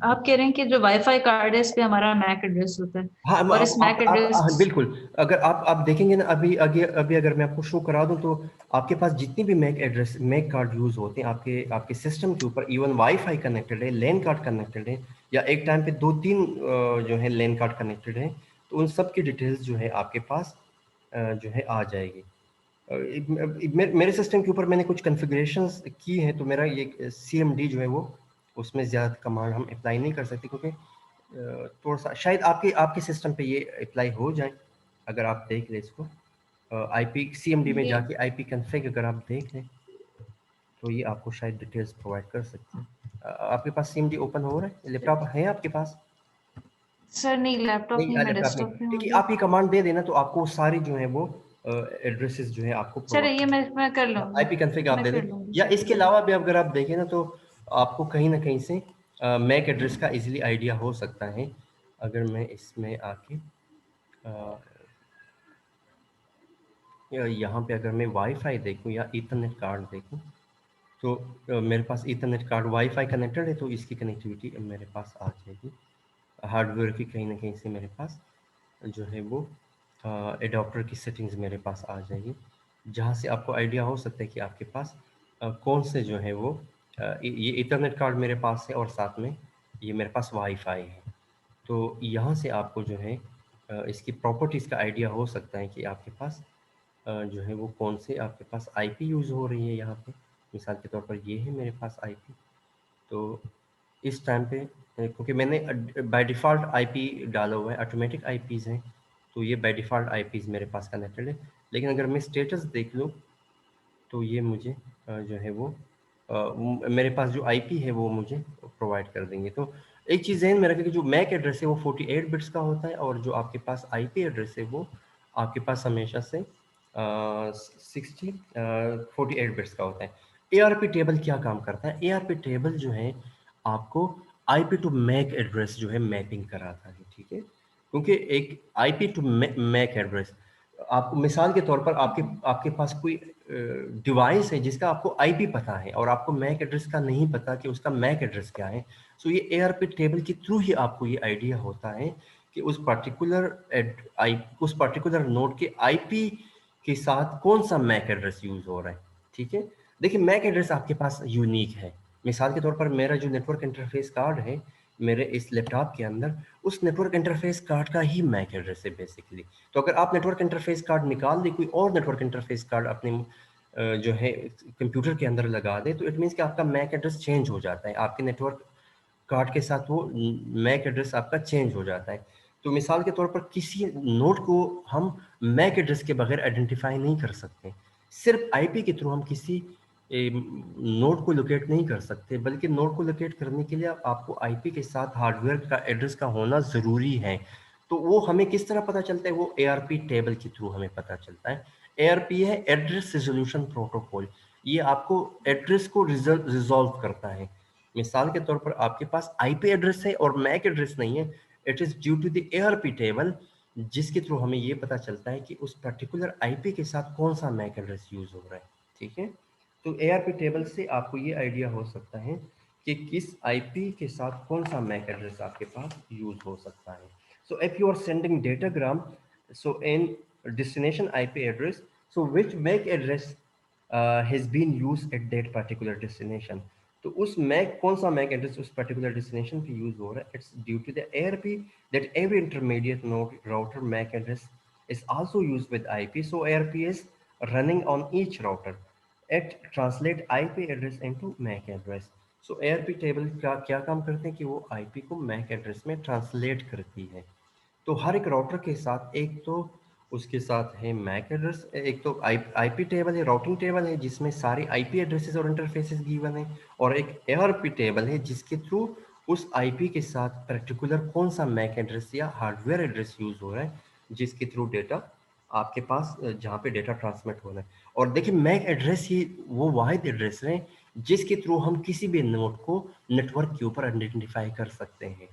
आप कह रहे हैं कि जो वाईफाई कार्ड है इस पे हमारा मैक एड्रेस होता है, हाँ और इस मैक एड्रेस बिल्कुल। अगर आप देखेंगे ना अभी अगर मैं आपको शो करा दूं तो आपके पास जितनी भी मैक कार्ड यूज होते हैं आपके सिस्टम के ऊपर, इवन वाईफाई कनेक्टेड है, लैन कार्ड कनेक्टेड है, या एक टाइम पे 2-3 जो है लैन कार्ड कनेक्टेड है, तो उन सब की डिटेल्स जो है आपके पास जो है आ जाएगी। मेरे सिस्टम के ऊपर मैंने कुछ कॉन्फ़िगरेशंस की हैं, तो मेरा ये सीएमडी जो है वो उसमें ज़्यादा कमांड हम अप्लाई नहीं कर सकते, क्योंकि थोड़ा सा शायद आपके आपके सिस्टम पे ये अप्लाई हो जाए। अगर आप देख लें इसको आईपी सीएमडी में ये जाके आईपी कॉन्फ़िग अगर आप देख लें तो ये आपको शायद डिटेल्स प्रोवाइड कर सकते हैं। आपके पास सीएमडी ओपन हो रहा है, लैपटॉप है आपके पास? सर नहीं, लैपटॉप नहीं, नहीं, मैं लैपटॉप नहीं, डेस्कटॉप पे हूँ ठीक है, अभी। आप ये कमांड दे देना तो आपको सारी जो है वो एड्रेसेस जो है आपको सर ये प्रोवाइड, मैं कर लूंगी, आईपी कॉन्फ़िग आप मैं दे दें। कर लूंगी या सर, इसके अलावा भी अगर आप देखें ना तो आपको कहीं ना कहीं से मैक एड्रेस का इजीली आइडिया हो सकता है। अगर मैं इसमें आके यहाँ पे अगर मैं वाईफाई देखूँ या ईथरनेट कार्ड देखूँ तो मेरे पास ईथरनेट कार्ड वाईफाई कनेक्टेड है तो इसकी कनेक्टिविटी मेरे पास आ जाएगी। हार्डवेयर की कहीं ना कहीं से मेरे पास जो है वो एडाप्टर की सेटिंग्स मेरे पास आ जाएगी, जहाँ से आपको आइडिया हो सकता है कि आपके पास कौन से जो है वो ये ईथरनेट कार्ड मेरे पास है और साथ में ये मेरे पास वाईफाई है। तो यहाँ से आपको जो है इसकी प्रॉपर्टीज़ का आइडिया हो सकता है कि आपके पास जो है वो कौन से आपके पास आईपी यूज़ हो रही है यहाँ पे। मिसाल के तौर पर ये है मेरे पास आईपी, तो इस टाइम पे क्योंकि मैंने बाय डिफ़ॉल्ट आईपी डाला हुआ है, ऑटोमेटिक आईपीज़ हैं, तो ये बाय डिफ़ॉल्ट आईपीज़ मेरे पास कनेक्टेड है। लेकिन अगर मैं स्टेटस देख लूँ तो ये मुझे जो है वो मेरे पास जो आईपी है वो मुझे प्रोवाइड कर देंगे। तो एक चीज़ ज़हन में रखें कि जो मैक एड्रेस है वो 48 बिट्स का होता है और जो आपके पास आईपी एड्रेस है वो आपके पास हमेशा से 48 बिट्स का होता है। एआरपी टेबल क्या काम करता है? एआरपी टेबल जो है आपको आईपी टू मैक एड्रेस जो है मैपिंग कराता है, ठीक है? क्योंकि एक आईपी टू मैक एड्रेस, आप मिसाल के तौर पर आपके आपके पास कोई डिवाइस है जिसका आपको आईपी पता है और आपको मैक एड्रेस का नहीं पता कि उसका मैक एड्रेस क्या है। सो ये एआरपी टेबल के थ्रू ही आपको ये आइडिया होता है कि उस पर्टिकुलर नोड के आईपी के साथ कौन सा मैक एड्रेस यूज हो रहा है, ठीक है? देखिए मैक एड्रेस आपके पास यूनिक है। मिसाल के तौर पर मेरा जो नेटवर्क इंटरफेस कार्ड है मेरे इस लैपटॉप के अंदर, उस नेटवर्क इंटरफेस कार्ड का ही मैक एड्रेस है बेसिकली। तो अगर आप नेटवर्क इंटरफेस कार्ड निकाल दें, कोई और नेटवर्क इंटरफेस कार्ड अपने जो है कंप्यूटर के अंदर लगा दें, तो इट मीन्स कि आपका मैक एड्रेस चेंज हो जाता है, आपके नेटवर्क कार्ड के साथ वो मैक एड्रेस आपका चेंज हो जाता है। तो मिसाल के तौर पर किसी नोड को हम मैक एड्रेस के बगैर आइडेंटिफाई नहीं कर सकते। सिर्फ आईपी के थ्रू हम किसी नोड को लोकेट नहीं कर सकते, बल्कि नोड को लोकेट करने के लिए आपको आईपी के साथ हार्डवेयर का एड्रेस का होना ज़रूरी है। तो वो हमें किस तरह पता चलता है? वो एआरपी टेबल के थ्रू हमें पता चलता है। एआरपी है एड्रेस रिजोल्यूशन प्रोटोकॉल, ये आपको एड्रेस को रिजॉल्व करता है। मिसाल के तौर पर आपके पास आईपी एड्रेस है और मैक एड्रेस नहीं है, it is due to the ARP table, जिसके थ्रू हमें ये पता चलता है कि उस पर्टिकुलर आईपी के साथ कौन सा मैक एड्रेस यूज हो रहा है, ठीक है? तो एआरपी टेबल से आपको ये आइडिया हो सकता है कि किस आईपी के साथ कौन सा मैक एड्रेस आपके पास यूज हो सकता है। So if you are sending datagram, so in destination IP address, so which MAC address has been used at that particular destination, तो उस मैक कौन सा मैक एड्रेस उस पर्टिकुलर डेस्टिनेशन पे यूज हो रहा है, it's due to the ARP that every intermediate node router MAC address is also used with IP, so ARP is running on each router. It translate IP address into MAC address. So ARP table का क्या काम करते हैं कि वो IP को MAC एड्रेस में ट्रांसलेट करती है। तो हर एक राउटर के साथ एक तो उसके साथ है मैक एड्रेस, एक तो आईपी टेबल है, राउटिंग टेबल है जिसमें सारे आईपी एड्रेसेस और इंटरफेसेस गिवन है, और एक एआरपी टेबल है जिसके थ्रू उस आईपी के साथ पर्टिकुलर कौन सा मैक एड्रेस या हार्डवेयर एड्रेस यूज हो रहा है जिसके थ्रू डेटा आपके पास जहाँ पे डेटा ट्रांसमिट हो रहा है। और देखिए मैक एड्रेस ही वो वाहिद एड्रेस है जिसके थ्रू हम किसी भी नोड को नेटवर्क के ऊपर आइडेंटिफाई कर सकते हैं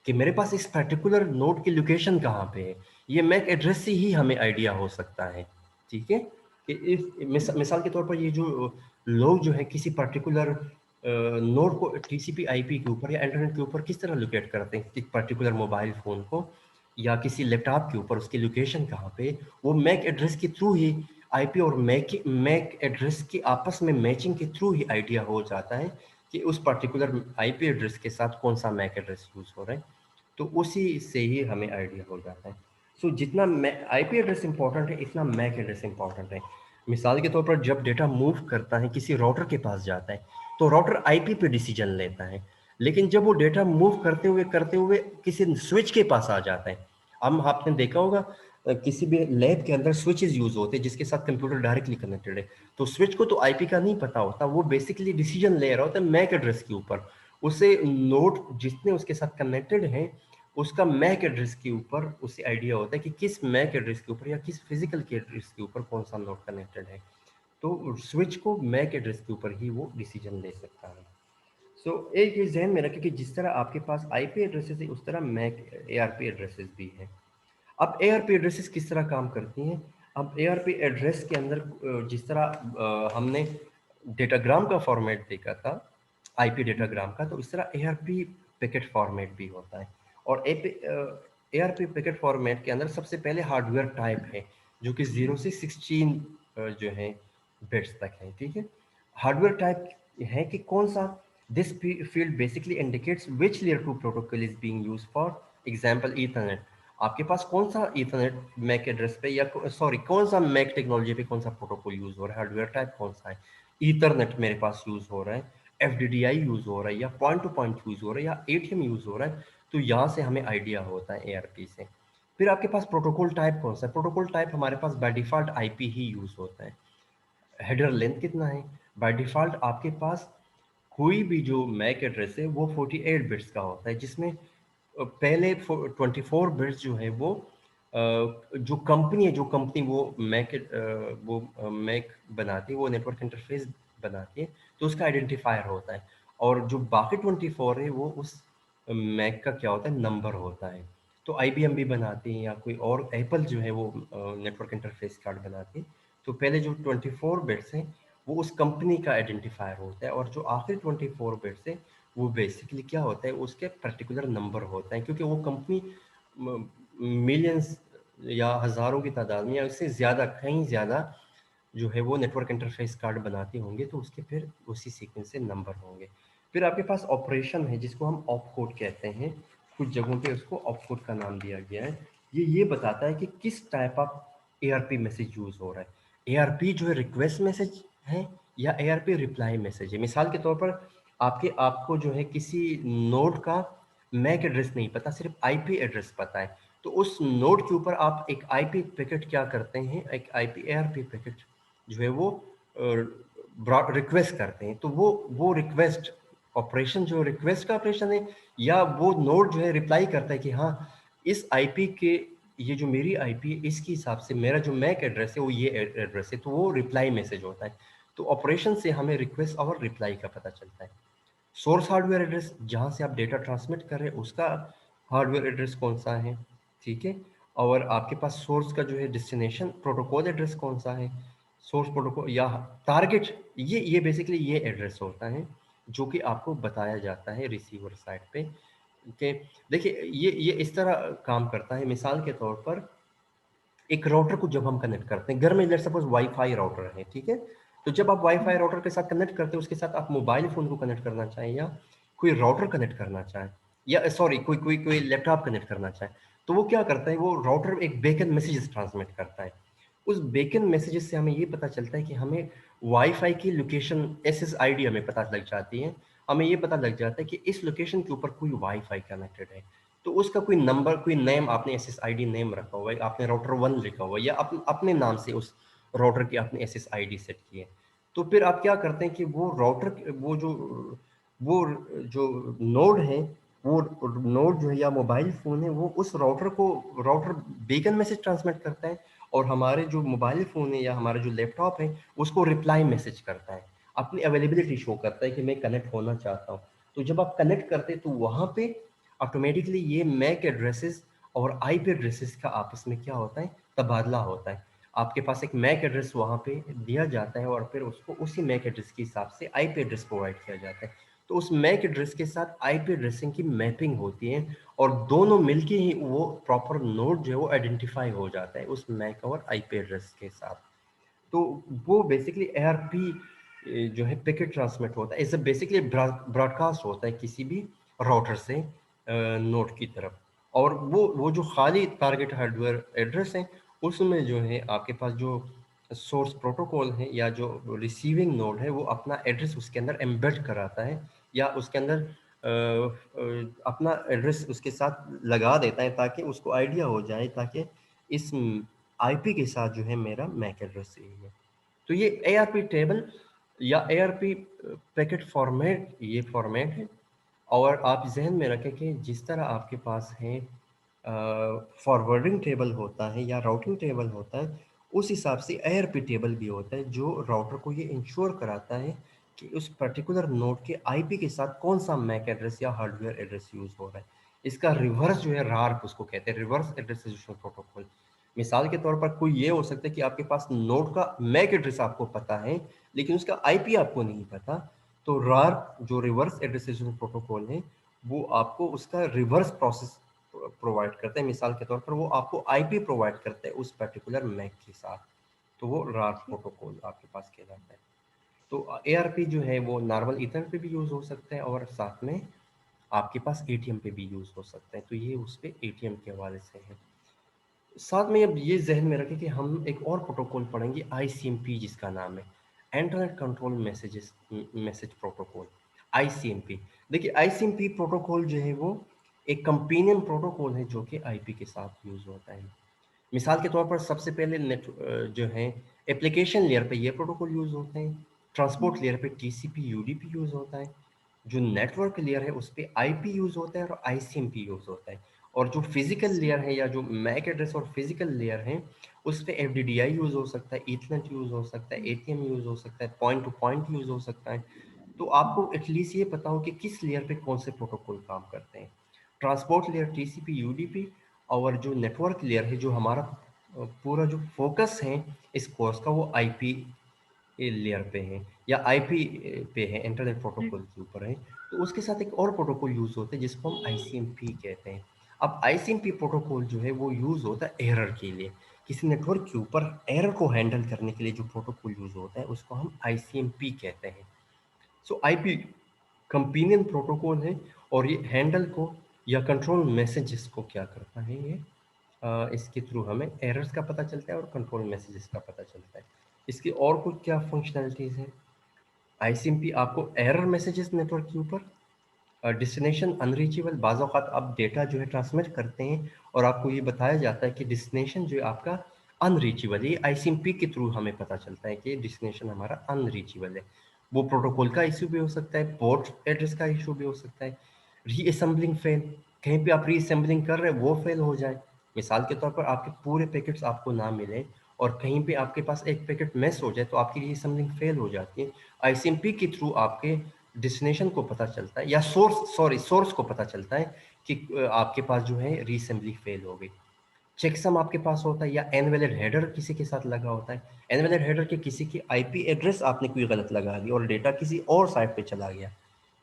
कि मेरे पास इस पर्टिकुलर नोड की लोकेशन कहाँ पे है। ये मैक एड्रेस से ही हमें आइडिया हो सकता है, ठीक है? कि इस मिसाल के तौर पर ये जो लोग जो है किसी पर्टिकुलर नोड को टीसीपी आईपी के ऊपर या इंटरनेट के ऊपर किस तरह लोकेट करते हैं एक पर्टिकुलर मोबाइल फ़ोन को या किसी लैपटॉप के ऊपर उसकी लोकेशन कहाँ पे, वो मैक एड्रेस के थ्रू ही आईपी और मैक एड्रेस की आपस में मैचिंग के थ्रू ही आइडिया हो जाता है कि उस पर्टिकुलर आईपी एड्रेस के साथ कौन सा मैक एड्रेस यूज़ हो रहा है। तो उसी से ही हमें आइडिया हो जाता है। सो जितना आईपी एड्रेस इंपॉर्टेंट है इतना मैक एड्रेस इंपॉर्टेंट है। मिसाल के तौर पर जब डेटा मूव करता है किसी राउटर के पास जाता है तो राउटर आईपी पे डिसीजन लेता है, लेकिन जब वो डेटा मूव करते हुए किसी स्विच के पास आ जाता है, हम आपने देखा होगा किसी भी लैब के अंदर स्विचेस यूज होते हैं जिसके साथ कंप्यूटर डायरेक्टली कनेक्टेड है, तो स्विच को तो आईपी का नहीं पता होता, वो बेसिकली डिसीजन ले रहा होता है मैक एड्रेस के ऊपर। उसे नोड जितने उसके साथ कनेक्टेड हैं उसका मैक एड्रेस के ऊपर उसे आइडिया होता है कि किस मैक एड्रेस के ऊपर या किस फिजिकल के एड्रेस के ऊपर कौन सा नोड कनेक्टेड है। तो स्विच को मैक एड्रेस के ऊपर ही वो डिसीजन ले सकता है। एक ये ज़हन में रखें कि जिस तरह आपके पास आईपी एड्रेसेस है, उस तरह मैक एआरपी एड्रेसेस भी हैं। अब एआरपी एड्रेसेस किस तरह काम करती हैं? अब एआरपी एड्रेस के अंदर जिस तरह हमने डेटाग्राम का फॉर्मेट देखा था, आईपी डेटाग्राम का, तो इस तरह एआरपी पैकेट फॉर्मेट भी होता है। और एआरपी पैकेट फॉर्मेट के अंदर सबसे पहले हार्डवेयर टाइप है, जो कि 0 से 16 जो है बिट्स तक है, ठीक है। हार्डवेयर टाइप है कि कौन सा, this field basically indicates which layer 2 protocol is being used for example Ethernet. आपके पास कौन सा ईथरनेट मैक एड्रेस पे या सॉरी कौन सा मैक टेक्नोलॉजी पे कौन सा प्रोटोकॉल यूज हो रहा है, हार्डवेयर टाइप कौन सा है। ईथरनेट मेरे पास यूज हो रहा है, एफडीडीआई यूज हो रहा है, या पॉइंट टू पॉइंट यूज हो रहा है, या एटीएम यूज हो रहा है। तो यहाँ से हमें आइडिया होता है एआरपी से। फिर आपके पास प्रोटोकॉल टाइप कौन सा है, प्रोटोकॉल टाइप हमारे पास बाय डिफॉल्ट आईपी ही यूज होता है। हेडर लेंथ कितना है, बाय डिफॉल्ट आपके पास कोई भी जो मैक एड्रेस है वो 48 बिट्स का होता है, जिसमें पहले 24 बिट्स जो है वो जो कंपनी है, जो कंपनी वो मैक बनाती है, वो नेटवर्क इंटरफेस बनाती है, तो उसका आइडेंटिफायर होता है। और जो बाकी 24 है वो उस मैक का क्या होता है, नंबर होता है। तो आईबीएम भी बनाती है, या कोई और एप्पल जो है वो नेटवर्क इंटरफेस कार्ड बनाती है। तो पहले जो 24 बिट्स हैं वो उस कंपनी का आइडेंटिफायर होता है, और जो आखिरी 24 बिट्स है वो बेसिकली क्या होता है, उसके पर्टिकुलर नंबर होता है, क्योंकि वो कंपनी मिलियंस या हज़ारों की तादाद में या उससे ज़्यादा, कहीं ज़्यादा जो है वो नेटवर्क इंटरफेस कार्ड बनाते होंगे, तो उसके फिर उसी सीक्वेंस से नंबर होंगे। फिर आपके पास ऑपरेशन है जिसको हम ऑप कोड कहते हैं, कुछ जगहों पे उसको ऑप कोड का नाम दिया गया है। ये बताता है कि किस type of ARP message use हो रहा है। एआरपी जो है रिक्वेस्ट मैसेज है या एआरपी रिप्लाई मैसेज है। मिसाल के तौर पर आपको जो है किसी नोड का मैक एड्रेस नहीं पता, सिर्फ आईपी एड्रेस पता है, तो उस नोड के ऊपर आप एक आईपी पैकेट क्या करते हैं, एक आईपी एआरपी पैकेट जो है वो रिक्वेस्ट करते हैं। तो वो रिक्वेस्ट ऑपरेशन, जो रिक्वेस्ट का ऑपरेशन है, या वो नोड जो है रिप्लाई करता है कि हाँ इस आईपी के, ये जो मेरी आईपी है इसके हिसाब से मेरा जो मैक एड्रेस है वो ये एड्रेस है, तो वो रिप्लाई मैसेज होता है। तो ऑपरेशन से हमें रिक्वेस्ट और रिप्लाई का पता चलता है। सोर्स हार्डवेयर एड्रेस, जहाँ से आप डेटा ट्रांसमिट कर रहे हैं उसका हार्डवेयर एड्रेस कौन सा है, ठीक है। और आपके पास सोर्स का जो है डेस्टिनेशन प्रोटोकॉल एड्रेस कौन सा है, सोर्स प्रोटोकॉल या टारगेट, ये बेसिकली ये एड्रेस होता है जो कि आपको बताया जाता है रिसीवर साइड पे। कि देखिए ये इस तरह काम करता है। मिसाल के तौर पर एक राउटर को जब हम कनेक्ट करते हैं घर में, लेट्स सपोज वाईफाई राउटर है, ठीक है। तो जब आप वाईफाई राउटर के साथ कनेक्ट करते हैं, उसके साथ आप मोबाइल फोन को कनेक्ट करना चाहें, या कोई राउटर कनेक्ट करना चाहें, या सॉरी कोई लैपटॉप कनेक्ट करना चाहें, तो वो क्या करता है, वो राउटर एक बेकन मैसेजेस ट्रांसमिट करता है। उस बेकन मैसेजेस से हमें ये पता चलता है कि हमें वाईफाई की लोकेशन, एसएसआईडी हमें पता लग जाती है। हमें ये पता लग जाता है कि इस लोकेशन के ऊपर कोई वाईफाई कनेक्टेड है। तो उसका कोई नंबर, कोई नेम, आपने एसएसआईडी नेम रखा हुआ है, आपने राउटर 1 लिखा हुआ है, या अपने नाम से उस राउटर की आपने एसएसआईडी सेट की है। तो फिर आप क्या करते हैं कि वो जो नोड है, वो नोड जो है या मोबाइल फ़ोन है, वो उस राउटर बेकन मैसेज ट्रांसमिट करता है, और हमारे जो मोबाइल फ़ोन है या हमारा जो लैपटॉप है उसको रिप्लाई मैसेज करता है, अपनी अवेलेबिलिटी शो करता है कि मैं कनेक्ट होना चाहता हूँ। तो जब आप कनेक्ट करते हैं तो वहाँ पे ऑटोमेटिकली ये मैक एड्रेसेस और आईपी एड्रेसेस का आपस में क्या होता है, तबादला होता है। आपके पास एक मैक एड्रेस वहाँ पे दिया जाता है, और फिर उसको उसी मैक एड्रेस के हिसाब से आईपी एड्रेस प्रोवाइड किया जाता है। तो उस मैक एड्रेस के साथ आईपी एड्रेसिंग की मैपिंग होती है, और दोनों मिलके ही वो प्रॉपर नोड जो है वो आइडेंटिफाई हो जाता है उस मैक और आईपी एड्रेस के साथ। तो वो बेसिकली एआरपी जो है पैकेट ट्रांसमिट होता है, इसे बेसिकली ब्रॉडकास्ट होता है किसी भी राउटर से नोड की तरफ। और वो जो खाली टारगेट हार्डवेयर एड्रेस है, उसमें जो है आपके पास जो सोर्स प्रोटोकॉल है या जो रिसीविंग नोड है, वो अपना एड्रेस उसके अंदर एम्बेड कराता है, या उसके अंदर अपना एड्रेस उसके साथ लगा देता है, ताकि उसको आइडिया हो जाए, ताकि इस आईपी के साथ जो है मेरा मैक एड्रेस यही है। तो ये एआरपी टेबल या एआरपी पैकेट फॉर्मेट, ये फॉर्मेट है। और आप जहन में रखें कि जिस तरह आपके पास है फॉरवर्डिंग टेबल होता है या राउटिंग टेबल होता है, उस हिसाब से ARP टेबल भी होता है जो राउटर को ये इंश्योर कराता है कि उस पर्टिकुलर नोड के आईपी के साथ कौन सा मैक एड्रेस या हार्डवेयर एड्रेस यूज हो रहा है। इसका रिवर्स जो है रार्प उसको कहते हैं, रिवर्स एड्रेस रेजोल्यूशन प्रोटोकॉल। मिसाल के तौर पर कोई ये हो सकता है कि आपके पास नोड का मैक एड्रेस आपको पता है लेकिन उसका आईपी आपको नहीं पता, तो रार्प जो रिवर्स एड्रेस रेजोल्यूशन प्रोटोकॉल है वो आपको उसका रिवर्स प्रोसेस प्रोवाइड करता है। मिसाल के तौर पर वो आपको आईपी प्रोवाइड करता है उस पर्टिकुलर मैक के साथ, तो वो रार्प प्रोटोकॉल आपके पास कहलाता है। तो एआरपी जो है वो नॉर्मल ईथरनेट पे भी यूज हो सकता है और साथ में आपके पास एटीएम पे भी यूज हो सकता है, तो ये उस पे एटीएम के हवाले से है। साथ में अब ये जहन में रखें कि हम एक और प्रोटोकॉल पढ़ेंगे आईसीएमपी, जिसका नाम है internet control message protocol, ICMP. देखिए आईसीएमपी प्रोटोकॉल जो है वो एक कंपेनियन प्रोटोकॉल है जो कि आईपी के साथ यूज होता है। मिसाल के तौर पर सबसे पहले जो है एप्लीकेशन लेयर पे ये प्रोटोकॉल यूज होते हैं, ट्रांसपोर्ट लेयर पे टीसीपी यूडीपी यूज होता है, जो नेटवर्क लेयर है उस पे आईपी यूज होता है और आईसीएमपी यूज होता है, और जो फिजिकल लेयर है या जो मैक एड्रेस और फिजिकल लेयर है उस पे एफडीडीआई यूज हो सकता है, ईथरनेट यूज हो सकता है, एटीएम यूज हो सकता है, पॉइंट टू पॉइंट यूज हो सकता है। तो आपको एटलीस्ट ये पता हो कि किस लेयर पे कौन से प्रोटोकॉल काम करते हैं। ट्रांसपोर्ट लेयर टीसीपी यूडीपी, और जो नेटवर्क लेयर है जो हमारा पूरा जो फोकस है इस कोर्स का वो आईपी लेयर पे है या आईपी पे है, इंटरनेट प्रोटोकॉल के ऊपर है। तो उसके साथ एक और प्रोटोकॉल यूज होता है जिसको हम आईसीएमपी कहते हैं। अब आईसीएमपी प्रोटोकॉल जो है वो यूज होता है एरर के लिए, किसी नेटवर्क के ऊपर एरर को हैंडल करने के लिए जो प्रोटोकॉल यूज होता है उसको हम आईसीएमपी कहते हैं। सो आईपी कंपेनियन प्रोटोकॉल है और ये हैंडल को या कंट्रोल मैसेजेस को क्या करता है, ये इसके थ्रू हमें एरर्स का पता चलता है और कंट्रोल मैसेजेस का पता चलता है। इसकी और कुछ क्या फंक्शनैलिटीज है, आईसीएमपी आपको एरर मैसेजेस नेटवर्क के ऊपर, डेस्टिनेशन अनरीचेबल, बाज़ औक़ात आप डेटा जो है ट्रांसमिट करते हैं और आपको ये बताया जाता है कि डेस्टिनेशन जो है आपका अनरीचेबल है, ये आईसीएमपी के थ्रू हमें पता चलता है कि डेस्टिनेशन हमारा अनरीचेबल है। वो प्रोटोकॉल का इश्यू भी हो सकता है, पोर्ट एड्रेस का इश्यू भी हो सकता है, रीअसेंबलिंग फेल, कहीं पे आप रीअसेंबलिंग कर रहे हैं वो फेल हो जाए। मिसाल के तौर पर आपके पूरे पैकेट्स आपको ना मिले और कहीं पे आपके पास एक पैकेट मिस हो जाए तो आपकी रीअसेंबलिंग फेल हो जाती है। आईसीएमपी के थ्रू आपके डेस्टिनेशन को पता चलता है या सोर्स को पता चलता है कि आपके पास जो है रीअसेंबली फेल हो गई। चेकसम आपके पास होता है या एनवेलिड हेडर किसी के साथ लगा होता है, एनवेलिड हेडर के किसी की आईपी एड्रेस आपने कोई गलत लगा दी और डेटा किसी और साइट पे चला गया,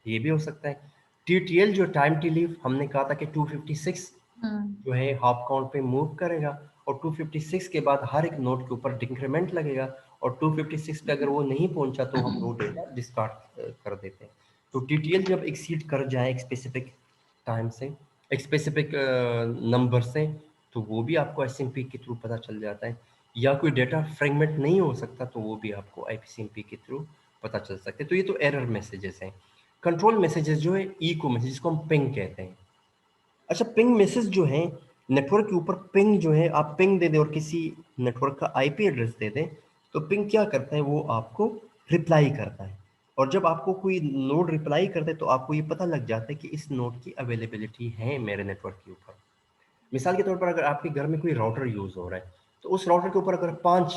ये भी हो सकता है। टीटीएल जो टाइम टी लीव हमने कहा था कि 256 जो है हाफ काउंट पे मूव करेगा और 256 के बाद हर एक नोड के ऊपर डिक्रीमेंट लगेगा और 256 पे अगर वो नहीं पहुंचा तो हम वो डेटा डिस्कार्ड कर देते हैं। तो टीटीएल जब एक्सीड कर जाए एक स्पेसिफिक टाइम से, एक स्पेसिफिक नंबर से, तो वो भी आपको एसएमपी के थ्रू पता चल जाता है। या कोई डेटा फ्रेगमेंट नहीं हो सकता तो वो भी आपको आईपीसीएमपी के थ्रू पता चल सकते हैं। तो ये तो एरर मैसेजेस हैं। कंट्रोल मैसेजेस जो है इको मैसेज, जिसको हम पिंग कहते हैं। अच्छा, पिंग मैसेज जो है नेटवर्क के ऊपर, पिंग जो है आप पिंग दे दें और किसी नेटवर्क का आईपी एड्रेस दे दें, तो पिंग क्या करता है, वो आपको रिप्लाई करता है। और जब आपको कोई नोड रिप्लाई करता है तो आपको ये पता लग जाता है कि इस नोड की अवेलेबिलिटी है मेरे नेटवर्क के ऊपर। मिसाल के तौर पर अगर आपके घर में कोई राउटर यूज हो रहा है तो उस राउटर के ऊपर अगर 5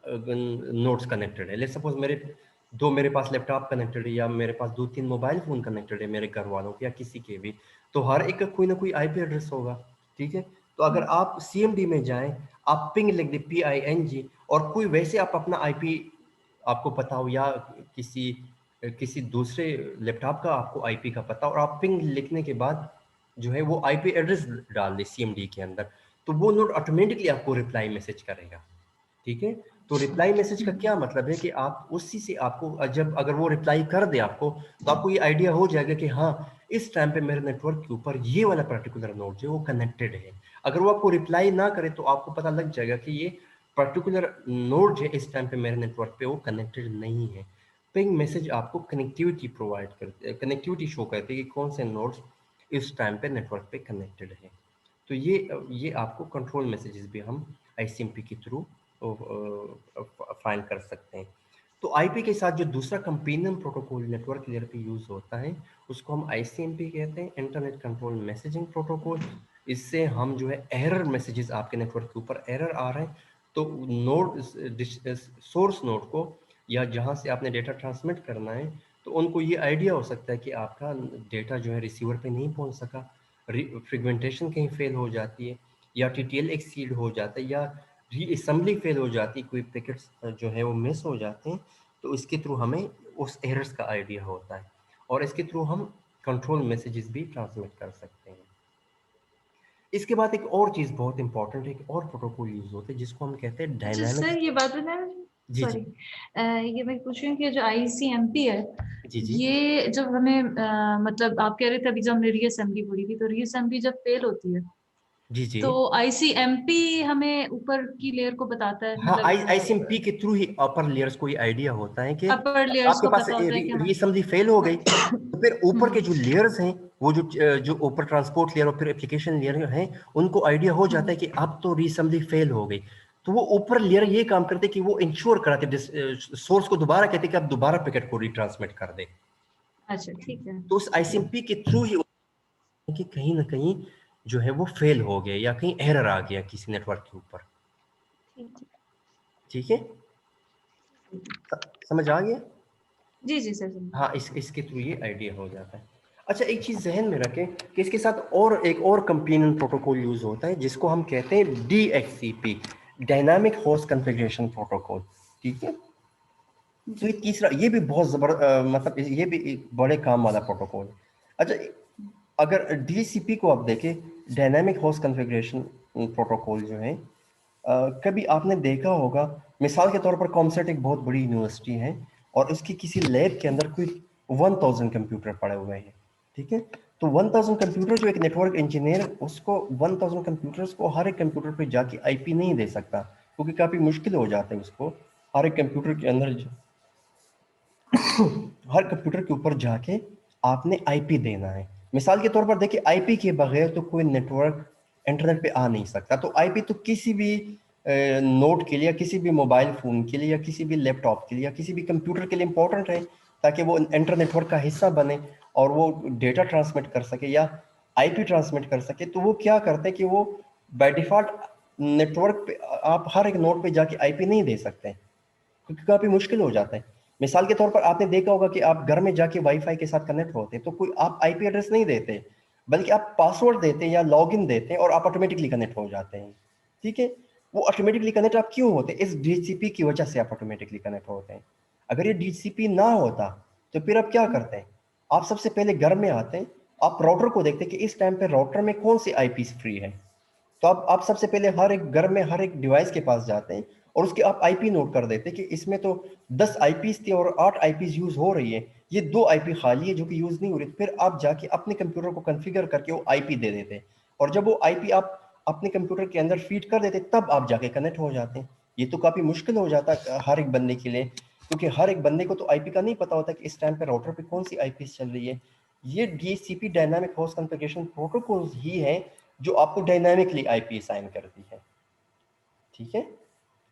नोड्स कनेक्टेड है, लेट्स सपोज मेरे पास लैपटॉप कनेक्टेड है या मेरे पास 2-3 मोबाइल फोन कनेक्टेड है मेरे घर वालों के या किसी के भी, तो हर एक का कोई ना कोई आईपी एड्रेस होगा, ठीक है। तो अगर आप सीएमडी में जाएं, आप पिंग लिख दे PING, और कोई वैसे आप अपना आईपी आपको पता हो या किसी किसी दूसरे लैपटॉप का आपको आईपी का पता, और आप पिंग लिखने के बाद जो है वो आईपी एड्रेस डाल दे सीएमडी के अंदर, तो वो नोड ऑटोमेटिकली आपको रिप्लाई मैसेज करेगा, ठीक है। तो रिप्लाई मैसेज का क्या मतलब है कि आप उसी से आपको जब अगर वो रिप्लाई कर दे आपको, तो आपको ये आइडिया हो जाएगा कि हाँ इस टाइम पे मेरे नेटवर्क के ऊपर ये वाला पर्टिकुलर नोड जो है वो कनेक्टेड है। अगर वो आपको रिप्लाई ना करे तो आपको पता लग जाएगा कि ये पर्टिकुलर नोड जो है इस टाइम पे मेरे नेटवर्क पे वो कनेक्टेड नहीं है। पिंग मैसेज आपको कनेक्टिविटी प्रोवाइड करते हैं, कनेक्टिविटी शो करते हैं कि कौन से नोड्स इस टाइम पे नेटवर्क पे कनेक्टेड है। तो ये आपको कंट्रोल मैसेजेस भी हम आईसीएमपी के थ्रू फाइंड कर सकते हैं। तो आईपी के साथ जो दूसरा कंपेनियन प्रोटोकॉल नेटवर्क लेयर पे यूज होता है उसको हम आईसीएमपी कहते हैं, इंटरनेट कंट्रोल मैसेजिंग प्रोटोकॉल। इससे हम जो है एरर मैसेजेस, आपके नेटवर्क के ऊपर एरर आ रहे हैं तो नोड, सोर्स नोड को या जहां से आपने डेटा ट्रांसमिट करना है तो उनको ये आइडिया हो सकता है कि आपका डेटा जो है रिसीवर पे नहीं पहुंच सका, फ्रेगमेंटेशन कहीं फेल हो जाती है या टीटीएल एक्सीड हो जाता है या री असेंबली फेल हो जाती है, कोई पैकेट्स जो है वो मिस हो जाते हैं। तो इसके थ्रू हमें उस एरर्स का आइडिया होता है और इसके थ्रू हम कंट्रोल मैसेजेस भी ट्रांसमिट कर सकते हैं। इसके बाद एक और चीज़ बहुत इंपॉर्टेंट है, एक और प्रोटोकॉल यूज होता है जिसको हम कहते हैं अच्छा डायनामिक। सर, ये बात बताएं, जी जी। सॉरी, ये मैं पूछ रही हूँ कि जो आईसीएमपी है, जी जी। ये जब हमें मतलब आप कह रहे थे अभी जब हमने रीअसेंबली बोली थी, तो रीअसेंबली जब फेल होती है जी जी। तो आईसीएमपी हमें ऊपर की लेयर को बताता है, हाँ, मतलब आईसीएमपी के थ्रू ही अपर लेयर्स को ये आइडिया होता है कि अपर लेयर्स आपके को पास पता होता है कि हमारे रीअसेंबली फेल हो गई तो फिर ऊपर के हम्म जो लेयर्स हैं, वो जो ऊपर ट्रांसपोर्ट लेयर और फिर एप्लीकेशन लेयर हैं, उनको आइडिया हो जाता है कि हम्म अब तो रीअसेंबली फेल हो गई। तो वो ऊपर लेयर ये काम करते कि वो इंश्योर कराते, सोर्स को दोबारा कहते कि आप दोबारा पैकेट को रिट्रांसमिट कर दे। अच्छा ठीक है। तो उस आईसीएमपी के थ्रू ही कि कहीं ना कहीं जो है वो फेल हो गया या कहीं एरर आ गया किसी नेटवर्क के ऊपर। ठीक ठीक है, समझ आ गया। जी जी सर समझ हाँ, इसके थ्रू ये आइडिया हो जाता है। अच्छा, एक चीज़ जहन में रखें कि इसके साथ और एक और कंपेनियन प्रोटोकॉल यूज होता है जिसको हम कहते हैं DHCP, dynamic host configuration protocol. ठीक है, तो ये जी। तीसरा, ये भी बहुत मतलब ये भी एक बड़े काम वाला प्रोटोकॉल है। अच्छा, अगर डीसीपी को आप देखें, डायनामिक होस्ट कॉन्फ़िगरेशन प्रोटोकॉल जो है, कभी आपने देखा होगा, मिसाल के तौर पर कॉमसेट एक बहुत बड़ी यूनिवर्सिटी है और उसकी किसी लैब के अंदर कोई 1000 कंप्यूटर पड़े हुए हैं। ठीक है, तो 1000 कंप्यूटर, जो एक नेटवर्क इंजीनियर उसको 1000 कंप्यूटर्स को हर एक कंप्यूटर पे जाके आईपी नहीं दे सकता, क्योंकि काफ़ी मुश्किल हो जाता है उसको हर एक कंप्यूटर के अंदर हर कंप्यूटर के ऊपर जाके आपने आईपी देना है। मिसाल के तौर पर देखिए, आईपी के बगैर तो कोई नेटवर्क इंटरनेट पे आ नहीं सकता। तो आईपी तो किसी भी नोट के लिए या किसी भी मोबाइल फ़ोन के लिए या किसी भी लैपटॉप के लिए या किसी भी कंप्यूटर के लिए इम्पोर्टेंट है, ताकि वो इंटर नेटवर्क का हिस्सा बने और वो डेटा ट्रांसमिट कर सके या आईपी ट्रांसमिट कर सके। तो वो क्या करते हैं कि वो बाय डिफ़ॉल्ट नेटवर्क पे आप हर एक नोड पे जाके आईपी नहीं दे सकते, क्योंकि काफ़ी मुश्किल हो जाता है। मिसाल के तौर पर आपने देखा होगा कि आप घर में जाके वाईफाई के साथ कनेक्ट होते हैं तो कोई आप आईपी एड्रेस नहीं देते, बल्कि आप पासवर्ड देते हैं या लॉगिन देते हैं और आप ऑटोमेटिकली कनेक्ट हो जाते हैं। ठीक है, वो ऑटोमेटिकली कनेक्ट आप क्यों होते हैं? इस डीसीपी की वजह से आप ऑटोमेटिकली कनेक्ट होते हैं। अगर ये डीसीपी ना होता तो फिर आप क्या करते हैं? आप सबसे पहले घर में आते हैं, आप राउटर को देखते हैं कि इस टाइम पे राउटर में कौन सी आईपी फ्री है। तो आप सबसे पहले हर एक घर में हर एक डिवाइस के पास जाते हैं और उसके आप आईपी नोट कर देते हैं कि इसमें तो 10 आईपीज थी और 8 आईपीज यूज हो रही है, ये 2 आईपी खाली है जो कि यूज नहीं हो रही। फिर आप जाके अपने कंप्यूटर को कॉन्फ़िगर करके वो आईपी दे देते हैं और जब वो आईपी आप अपने कंप्यूटर के अंदर फीड कर देते तब आप जाके कनेक्ट हो जाते हैं। ये तो काफी मुश्किल हो जाता है हर एक बंदे के लिए, क्योंकि हर एक बंदे को तो आईपी का नहीं पता होता कि इस टाइम पे राउटर पे कौन सी आईपी चल रही है। ये DHCP, dynamic host configuration protocols ही है जो आपको डायनामिकली आईपी असाइन करती है। ठीक है,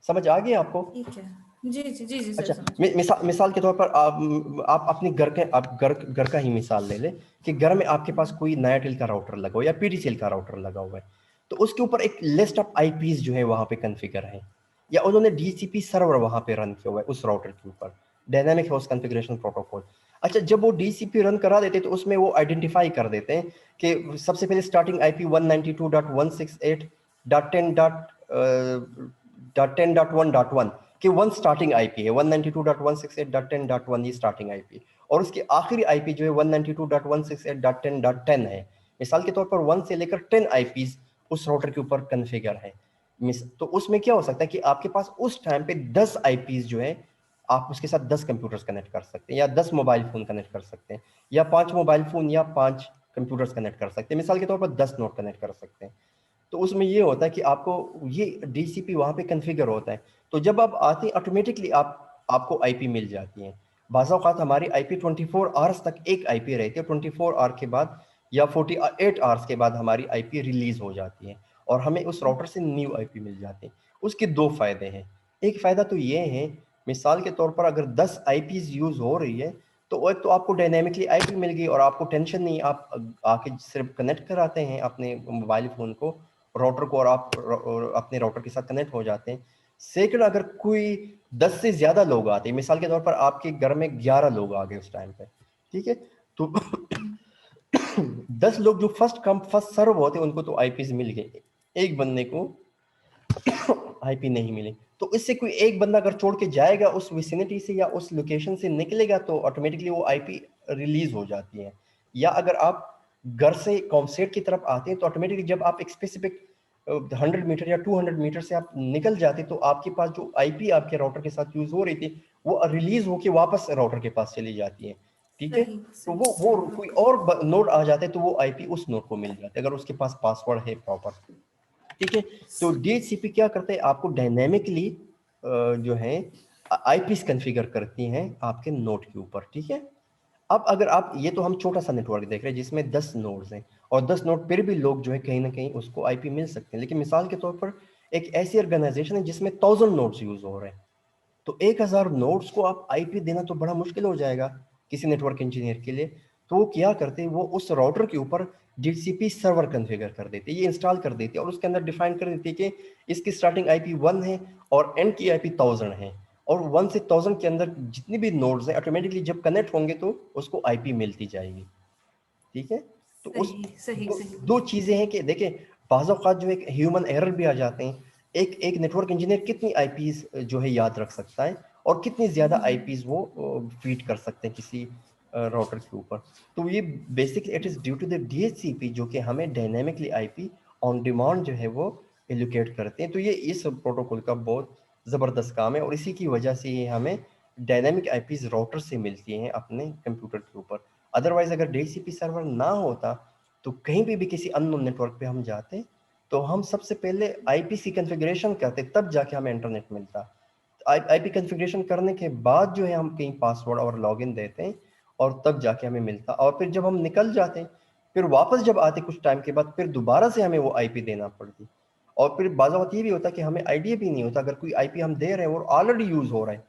समझ आ गई आपको? ठीक है। जी जी जी जी सर अच्छा, समझ गए। मिसाल के तौर पर आप अपने घर के, आप घर का ही मिसाल ले लें कि घर में आपके पास कोई नायाटेल का राउटर लगा हुआ है या पीटीसीएल का राउटर लगा हुआ है। तो उसके ऊपर एक लिस्ट ऑफ आईपीस जो है वहां पे कॉन्फ़िगर है या उन्होंने डीसीपी सर्वर वहां पे रन किया हुआ है उस राउटर के ऊपर, डायनामिक होस्ट कॉन्फ़िगरेशन प्रोटोकॉल। अच्छा, जब वो डीसीपी रन करा देते तो उसमें वो आइडेंटिफाई कर देते हैं कि सबसे पहले स्टार्टिंग आईपी 192.168.10.10.1 कि 1 स्टार्टिंग आईपी है, 192.168.10.1 ये स्टार्टिंग आईपी, और उसकी आखिरी आईपी जो है 192.168.10.10 है। मिसाल के तौर पर 1 से लेकर 10 आईपीज उस राउटर के ऊपर कॉन्फ़िगर है। तो उसमें क्या हो सकता है कि आपके पास उस टाइम पे 10 आईपीज जो है, आप उसके साथ 10 कंप्यूटर्स कनेक्ट कर सकते हैं या 10 मोबाइल फोन कनेक्ट कर सकते हैं या 5 मोबाइल फोन या 5 कंप्यूटर्स कनेक्ट कर सकते हैं। मिसाल के तौर पर 10 नोट कनेक्ट कर सकते हैं। तो उसमें ये होता है कि आपको ये डीसीपी वहाँ पे कॉन्फ़िगर होता है। तो जब आप आते हैं ऑटोमेटिकली आपको आईपी मिल जाती है। बाज़ औक़ात हमारी आईपी 24 आवर्स तक एक आईपी रहती है, 24 आवर के बाद या 48 आवर्स के बाद हमारी आईपी रिलीज़ हो जाती है और हमें उस राउटर से न्यू आईपी मिल जाती है। उसके 2 फ़ायदे हैं। एक फ़ायदा तो ये है, मिसाल के तौर पर अगर 10 आईपीज यूज हो रही है तो एक तो आपको डायनेमिकली आईपी मिल गई और आपको टेंशन नहीं, आप आके सिर्फ कनेक्ट कराते हैं अपने मोबाइल फोन को राउटर को और आप अपने राउटर के साथ कनेक्ट हो जाते हैं। सेकंड, अगर कोई 10 से ज्यादा लोग आते हैं, मिसाल के तौर पर आपके घर में 11 लोग आ गए उस टाइम पे, ठीक है, तो 10 लोग जो फर्स्ट कम फर्स्ट सर्व होते हैं उनको तो आईपीज मिल गए, एक बंदे को आईपी नहीं मिली। तो इससे कोई एक बंदा अगर छोड़ के जाएगा उस विसिनिटी से या उस लोकेशन से निकलेगा तो ऑटोमेटिकली वो आईपी रिलीज हो जाती है। या अगर आप घर से कॉमसेट की तरफ आते हैं तो ऑटोमेटिकली जब आप एक स्पेसिफिक 100 मीटर या 200 मीटर से आप निकल जाते तो आपके पास जो आईपी आपके राउटर के साथ यूज हो रही थी वो रिलीज होके वापस राउटर के पास चली जाती है, ठीक है। सही तो सही वो सही कोई बिल्कुल। और नोड आ जाते तो वो आईपी उस नोड को मिल जाते अगर उसके पास पासवर्ड है प्रॉपर, ठीक है। तो डीएचसीपी क्या करते हैं, आपको डायनेमिकली जो है आईपीस कॉन्फ़िगर करती हैं आपके नोड के ऊपर, ठीक है। अब अगर आप, ये तो हम छोटा सा नेटवर्क देख रहे हैं जिसमें 10 नोड्स हैं और 10 नोड फिर भी लोग जो है कहीं ना कहीं उसको आईपी मिल सकते हैं, लेकिन मिसाल के तौर पर एक ऐसी ऑर्गेनाइजेशन है जिसमें 1000 नोड्स यूज हो रहे हैं, तो 1000 नोड्स को आप आईपी देना तो बड़ा मुश्किल हो जाएगा किसी नेटवर्क इंजीनियर के लिए। तो वो क्या करते हैं, वो उस राउटर के ऊपर डीसीपी सर्वर कॉन्फ़िगर कर देते हैं, ये इंस्टॉल कर देते हैं और उसके अंदर डिफाइन कर देते हैं कि इसकी स्टार्टिंग आईपी 1 है और एंड की आईपी 1000 है, और 1 से 1000 के अंदर जितनी भी नोड्स हैं ऑटोमेटिकली जब कनेक्ट होंगे तो उसको आईपी मिलती जाएगी, ठीक है। तो उस सही सही दो, सही दो चीजें हैं कि देखिए बाज़ औक़ात जो एक ह्यूमन एरर भी आ जाते हैं। एक एक नेटवर्क इंजीनियर कितनी आईपीज जो है याद रख सकता है और कितनी ज्यादा आईपीज वो फीड कर सकते हैं किसी राउटर के ऊपर। तो ये basically it is due to the DHCP जो कि हमें डायनेमिकली आईपी ऑन डिमांड जो है वो एलोकेट करते हैं। तो ये इस प्रोटोकॉल का बहुत जबरदस्त काम है और इसी की वजह से ये हमें डायनेमिक आईपीज राउटर से मिलती हैं अपने कंप्यूटर के ऊपर। अदरवाइज अगर डीएचसीपी सर्वर ना होता तो कहीं भी किसी अननोन नेटवर्क पे हम जाते तो हम सबसे पहले आईपी कॉन्फ़िगरेशन करते तब जाके हमें इंटरनेट मिलता। आईपी कॉन्फ़िगरेशन करने के बाद जो है हम कहीं पासवर्ड और लॉगिन देते हैं और तब जाके हमें मिलता, और फिर जब हम निकल जाते फिर वापस जब आते कुछ टाइम के बाद फिर दोबारा से हमें वो आईपी देना पड़ती। और फिर बाज़ वक़्त ये भी होता कि हमें आइडिया भी नहीं होता, अगर कोई आईपी हम दे रहे हैं और ऑलरेडी यूज़ हो रहा है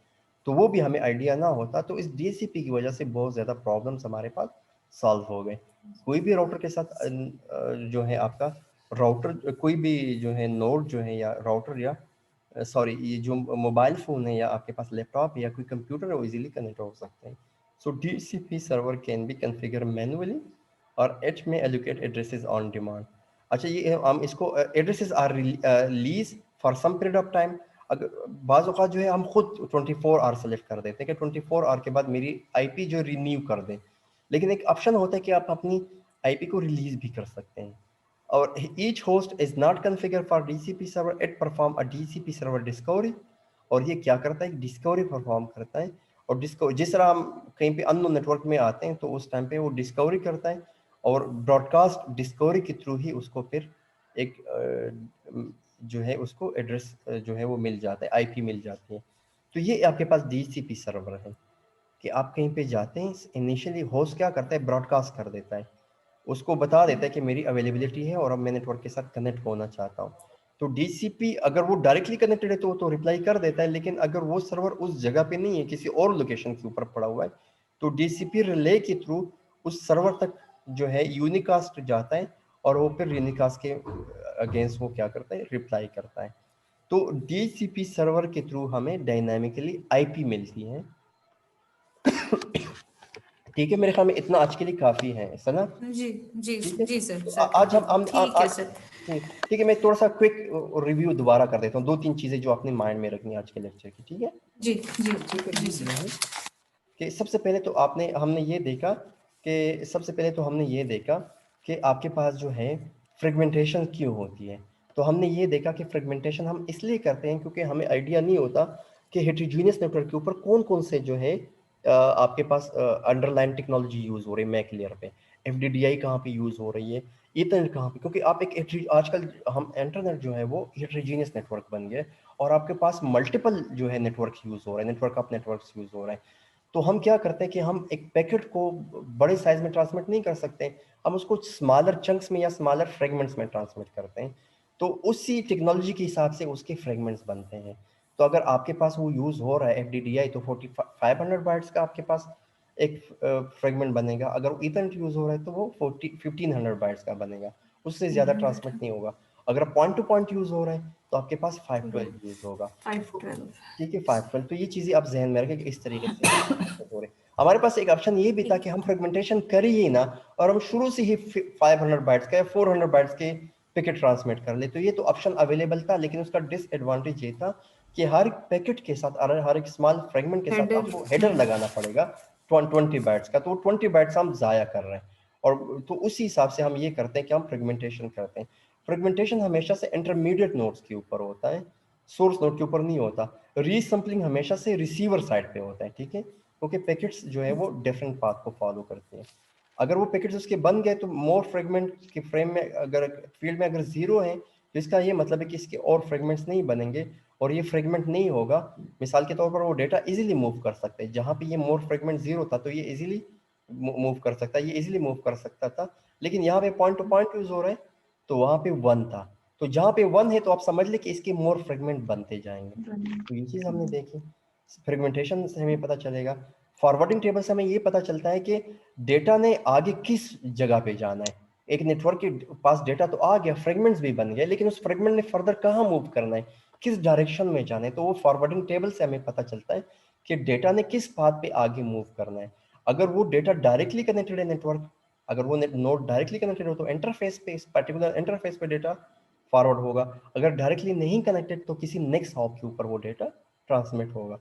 तो वो भी हमें आइडिया ना होता। तो इस डीएचसीपी की वजह से बहुत ज़्यादा प्रॉब्लम्स हमारे पास सॉल्व हो गए। कोई भी राउटर के साथ जो है आपका राउटर, कोई भी जो है नोड जो है या राउटर या सॉरी ये जो मोबाइल फ़ोन है या आपके पास लैपटॉप है या कोई कंप्यूटर है वो इजीली कनेक्ट हो सकते हैं। So DCP server can be configure manually और इट में एलोकेट एड्रेसेस ऑन डिमांड। अच्छा, ये हम इसको addresses are release for some period of time. अगर बाज़ औक़ात जो है हम खुद 24 आवर सेलेक्ट कर देते हैं कि 24 आवर के बाद मेरी आईपी जो रिन्यू कर दें, लेकिन एक ऑप्शन होता है कि आप अपनी आईपी को रिलीज भी कर सकते हैं। और each host is not configured for DCP server, it perform a DCP server discovery। और ये क्या करता है, डिस्कवरी परफॉर्म करता है। और डिस्कवर जिस तरह हम कहीं पे अननोन नेटवर्क में आते हैं तो उस टाइम पे वो डिस्कवरी करता है और ब्रॉडकास्ट डिस्कवरी के थ्रू ही उसको फिर एक जो है उसको एड्रेस जो है वो मिल जाता है, आईपी मिल जाती है। तो ये आपके पास डीसीपी सर्वर है कि आप कहीं पे जाते हैं, इनिशियली होस्ट क्या करता है, ब्रॉडकास्ट कर देता है, उसको बता देता है कि मेरी अवेलेबिलिटी है और अब मैं नेटवर्क के साथ कनेक्ट होना चाहता हूँ। तो डीसीपी अगर वो डायरेक्टली कनेक्टेड है तो रिप्लाई कर देता है, लेकिन अगर वो सर्वर उस जगह पे नहीं है, किसी और लोकेशन के ऊपर पड़ा हुआ है, तो डीसीपी रिले के थ्रू उस सर्वर तक जो है यूनिकास्ट जाता है और वो फिर यूनिकास्ट के अगेंस्ट वो क्या करता है, रिप्लाई करता है। तो डीसीपी सर्वर के थ्रू हमें डायनामिकली आईपी मिलती है। ठीक है, मेरे ख्याल में इतना आज के लिए काफी है, सना। जी जी ठीक है, जी सर तो सर आज काफी हम ठीक है आज सर। ठीक है, मैं थोड़ा सा क्विक रिव्यू दोबारा कर देता हूँ, दो तीन चीजें जो आपने माइंड में रखनी है आज के लेक्चर की, ठीक है। जी जी क्विक जी रिव्यू ये है सर। कि सबसे पहले तो हमने ये देखा कि आपके पास जो है फ्रेगमेंटेशन क्यों होती है। तो हमने ये देखा कि फ्रेगमेंटेशन हम इसलिए करते हैं क्योंकि हमें आइडिया नहीं होता कि हेटेरोजेनियस नेटवर्क के ऊपर कौन कौन से जो है आपके पास अंडरलाइन टेक्नोलॉजी यूज हो रही है मैक लेयर पे, एफडीडीआई कहाँ पे यूज हो रही है, ईथरनेट कहाँ पे, क्योंकि आप आजकल हम इंटरनेट जो है वो हेटेरोजेनियस नेटवर्क बन गया और आपके पास मल्टीपल जो है नेटवर्क यूज हो रहा है, नेटवर्क ऑफ नेटवर्क्स यूज हो रहे हैं। तो हम क्या करते हैं कि हम एक पैकेट को बड़े साइज में ट्रांसमिट नहीं कर सकते, हम उसको स्मॉलर चंक्स में या स्मॉलर फ्रेगमेंट्स में ट्रांसमिट करते हैं। तो उसी टेक्नोलॉजी के हिसाब से उसके फ्रेगमेंट्स बनते हैं। तो अगर आपके पास वो यूज हो रहा है FDDI तो 4500 बाइट्स का आपके पास एक फ्रेगमेंट बनेगा। अगर ईथरनेट यूज हो रहा है तो वो 1500 बाइट्स का बनेगा, उससे ज्यादा ट्रांसमिट नहीं होगा। अगर पॉइंट टू पॉइंट यूज हो रहा है तो आपके पास 512 यूज होगा। 512। ठीक है, 512। तो ये चीजें आप जहन में रखें कि इस तरीके से हो रहे। हमारे पास एक ऑप्शन ये भी था कि हम फ्रेगमेंटेशन कर ही ना और हम शुरू से ही 500 बाइट्स का या 400 बाइट्स के पैकेट ट्रांसमिट कर ले, तो ये तो ऑप्शन अवेलेबल था। लेकिन उसका डिसएडवांटेज ये था कि हर एक पैकेट के साथ हर एक स्मॉल फ्रेगमेंट के साथ आपको हेडर लगाना पड़ेगा 20 बाइट्स का, तो 20 बाइट्स हम जाया कर रहे हैं। और तो उसी हिसाब से हम ये करते हैं कि हम फ्रेगमेंटेशन करते हैं। फ्रेगमेंटेशन हमेशा से इंटरमीडिएट नोड्स के ऊपर होता है, सोर्स नोड के ऊपर नहीं होता। रीसैम्पलिंग हमेशा से रिसीवर साइड पे होता है, ठीक है, क्योंकि पैकेट्स जो है वो डिफरेंट पाथ को फॉलो करते हैं। अगर वो पैकेट्स उसके बन गए तो मोर फ्रेगमेंट के फ्रेम में अगर फील्ड में अगर जीरो है तो इसका ये मतलब है कि इसके और फ्रेगमेंट्स नहीं बनेंगे और ये फ्रेगमेंट नहीं होगा। मिसाल के तौर पर वो डेटा इजीली मूव कर सकते हैं, जहां पे ये मोर फ्रेगमेंट जीरो था तो ये इजीली मूव कर सकता है, ये इजीली मूव कर सकता था। लेकिन यहाँ पे पॉइंट टू पॉइंट यूज हो रहा है तो वहां पे वन था, तो जहां पे वन है तो आप समझ ले कि इसके मोर फ्रेगमेंट बनते जाएंगे। तो ये चीज हमने देखी। फ्रेगमेंटेशन से हमें पता चलेगा। फॉरवर्डिंग टेबल से हमें ये पता चलता है कि डेटा ने आगे किस जगह पे जाना है। एक नेटवर्क के पास डेटा तो आ गया, फ्रेगमेंट्स भी बन गए, लेकिन उस फ्रेगमेंट ने फर्दर कहाँ मूव करना है, किस डायरेक्शन में जाना है। तो वो फॉरवर्डिंग टेबल से हमें पता चलता है कि डेटा ने किस पाथ पे आगे मूव करना है। अगर वो डेटा डायरेक्टली कनेक्टेड है नेटवर्क, अगर वो नोड डायरेक्टली कनेक्टेड हो तो इंटरफेस पे, इस पर्टिकुलर इंटरफेस पे डेटा फॉरवर्ड होगा। अगर डायरेक्टली नहीं कनेक्टेड तो किसी नेक्स्ट हॉप के ऊपर वो डेटा ट्रांसमिट होगा।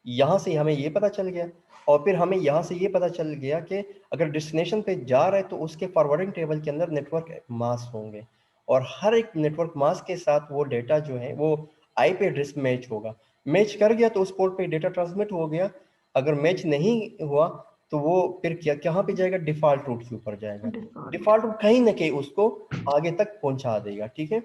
यहाँ से हमें ये पता चल गया। और फिर हमें यहाँ से ये पता चल गया कि अगर डेस्टिनेशन पे जा रहा है तो उसके फॉरवर्डिंग टेबल के अंदर नेटवर्क मास होंगे और हर एक नेटवर्क मास के साथ वो डेटा जो है वो IP एड्रेस मैच होगा। मैच कर गया तो उस पोर्ट पे डेटा ट्रांसमिट हो गया। अगर मैच नहीं हुआ तो वो फिर क्या कहाँ पे जाएगा, डिफॉल्ट रूट के ऊपर जाएगा। डिफॉल्ट। डिफॉल्ट रूट कहीं ना कहीं उसको आगे तक पहुंचा देगा, ठीक है।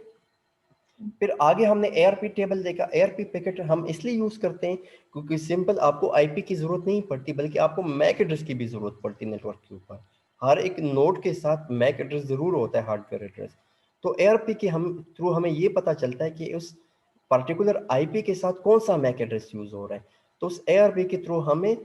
फिर आगे हमने ARP टेबल देखा। ARP पैकेट हम इसलिए यूज करते हैं क्योंकि सिंपल आपको IP की जरूरत नहीं पड़ती, बल्कि आपको मैक एड्रेस की भी जरूरत पड़ती है नेटवर्क के ऊपर। हर एक नोड के साथ मैक एड्रेस जरूर होता है, हार्डवेयर एड्रेस। तो ARP के हम थ्रू हमें ये पता चलता है कि उस पर्टिकुलर IP के साथ कौन सा मैक एड्रेस यूज हो रहा है। तो उस ARP के थ्रू हमें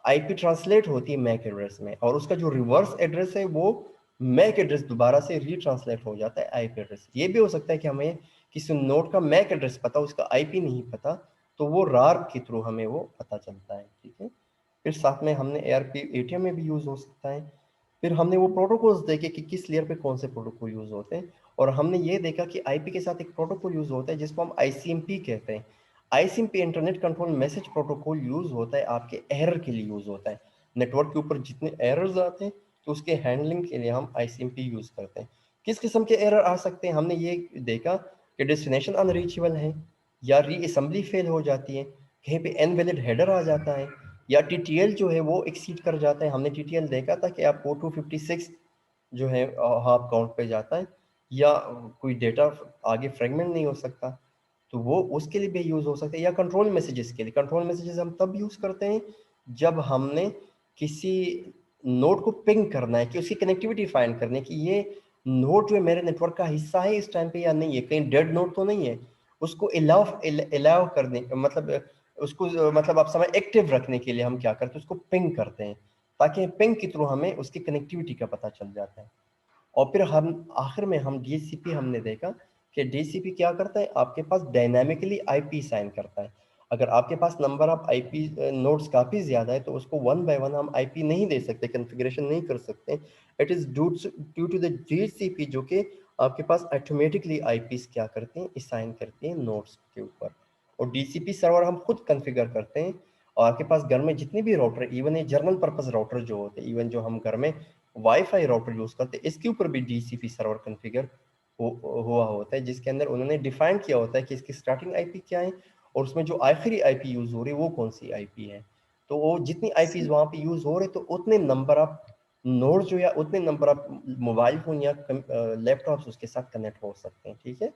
IP ट्रांसलेट होती है मैक एड्रेस में, और उसका जो रिवर्स एड्रेस है वो मैक एड्रेस दोबारा से रीट्रांसलेट हो जाता है IP एड्रेस। ये भी हो सकता है कि हमें किसी नोड का मैक एड्रेस पता, उसका IP नहीं पता, तो वो रार्प के थ्रू हमें वो पता चलता है, ठीक है। फिर साथ में हमने ARP ATM में भी यूज हो सकता है। फिर हमने वो प्रोटोकॉल्स देखे कि किस लेयर पे कौन से प्रोटोकॉल यूज होते हैं, और हमने ये देखा कि IP के साथ एक प्रोटोकॉल यूज होता है जिसको हम ICMP कहते हैं। ICMP internet control message protocol use होता है आपके एरर के लिए यूज होता है। नेटवर्क के ऊपर जितने एरर्स आते हैं तो उसके हैंडलिंग के लिए हम ICMP यूज करते हैं। किस किस्म के एरर आ सकते हैं हमने ये देखा कि डेस्टिनेशन अनरीचेबल है, या रीअसेंबली फेल हो जाती है, कहीं पे इनवैलिड हेडर आ जाता है, या TTL जो है वो एक्सीड कर जाता है। हमने TTL देखा था कि आप 256 जो है हाफ काउंट पे जाता है, या कोई डेटा आगे फ्रेगमेंट नहीं हो सकता, तो वो उसके लिए भी यूज हो सकता है। या कंट्रोल मैसेजेस के लिए, कंट्रोल मैसेजेस हम तब यूज करते हैं जब हमने किसी नोड को पिंग करना है, कि उसकी कनेक्टिविटी फाइंड करनी है कि ये नोड जो है मेरे नेटवर्क का हिस्सा है इस टाइम पे या नहीं है, कहीं डेड नोड तो नहीं है। उसको अलाउ करने मतलब उसको मतलब आप समय एक्टिव रखने के लिए हम क्या करते हैं, उसको पिंग करते हैं, ताकि पिंग के थ्रू हमें उसकी कनेक्टिविटी का पता चल जाता है। और फिर हम आखिर में हम DHCP हमने देखा कि DHCP क्या करता है, आपके पास डायनामिकली IP साइन करता है। अगर आपके पास नंबर ऑफ IP नोड्स काफ़ी ज़्यादा है तो उसको वन बाय वन हम IP नहीं दे सकते, कन्फिग्रेशन नहीं कर सकते। It is due to the DHCP जो कि आपके पास ऑटोमेटिकली IPs क्या करते हैं, असाइन करते हैं नोड्स के ऊपर। और DCP सर्वर हम खुद कन्फिगर करते हैं। और आपके पास घर में जितने भी राउटर, इवन ये जनरल पर्पस राउटर जो होते हैं, इवन जो हम घर में वाईफाई राउटर यूज करते हैं, इसके ऊपर भी DCP सर्वर कॉन्फ़िगर हुआ होता है, जिसके अंदर उन्होंने डिफाइन किया होता है कि इसकी स्टार्टिंग IP क्या है और उसमें जो आखिरी IP यूज हो रही है वो कौन सी IP है। तो वो जितनी IPs वहां पे यूज हो रहे तो उतने नंबर ऑफ नोड जो या उतने नंबर ऑफ मोबाइल फोन या लैपटॉप्स उसके साथ कनेक्ट हो सकते हैं, ठीक है।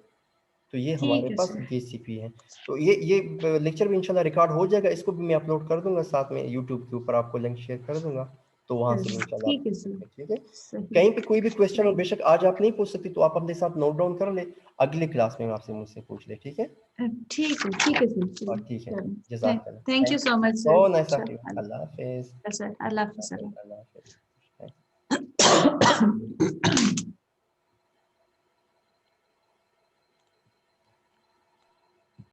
तो ये ठीक हमारे है पास सर। DCP है। तो ये लेक्चर भी इंशाल्लाह रिकॉर्ड हो जाएगा, इसको भी मैं अपलोड कर दूंगा, साथ में यूट्यूब के ऊपर आपको लिंक शेयर कर दूंगा। तो वहां से इंशाल्लाह ठीक है सर, ठीक है। सही। कहीं पे कोई भी क्वेश्चन और Right. बेशक आज आप नहीं पूछ सकती तो आप अपने साथ नोट डाउन कर ले, अगली क्लास में आपसे मुझसे पूछ ले, ठीक है। ठीक है सर, और ठीक है, चलिए। जज़ाकल्लाह, thank you so much so sir. Nice of you, चलो, अल्लाह हाफिज, सर, अल्लाह हाफिज़ सर। अल्लाह हाफिज।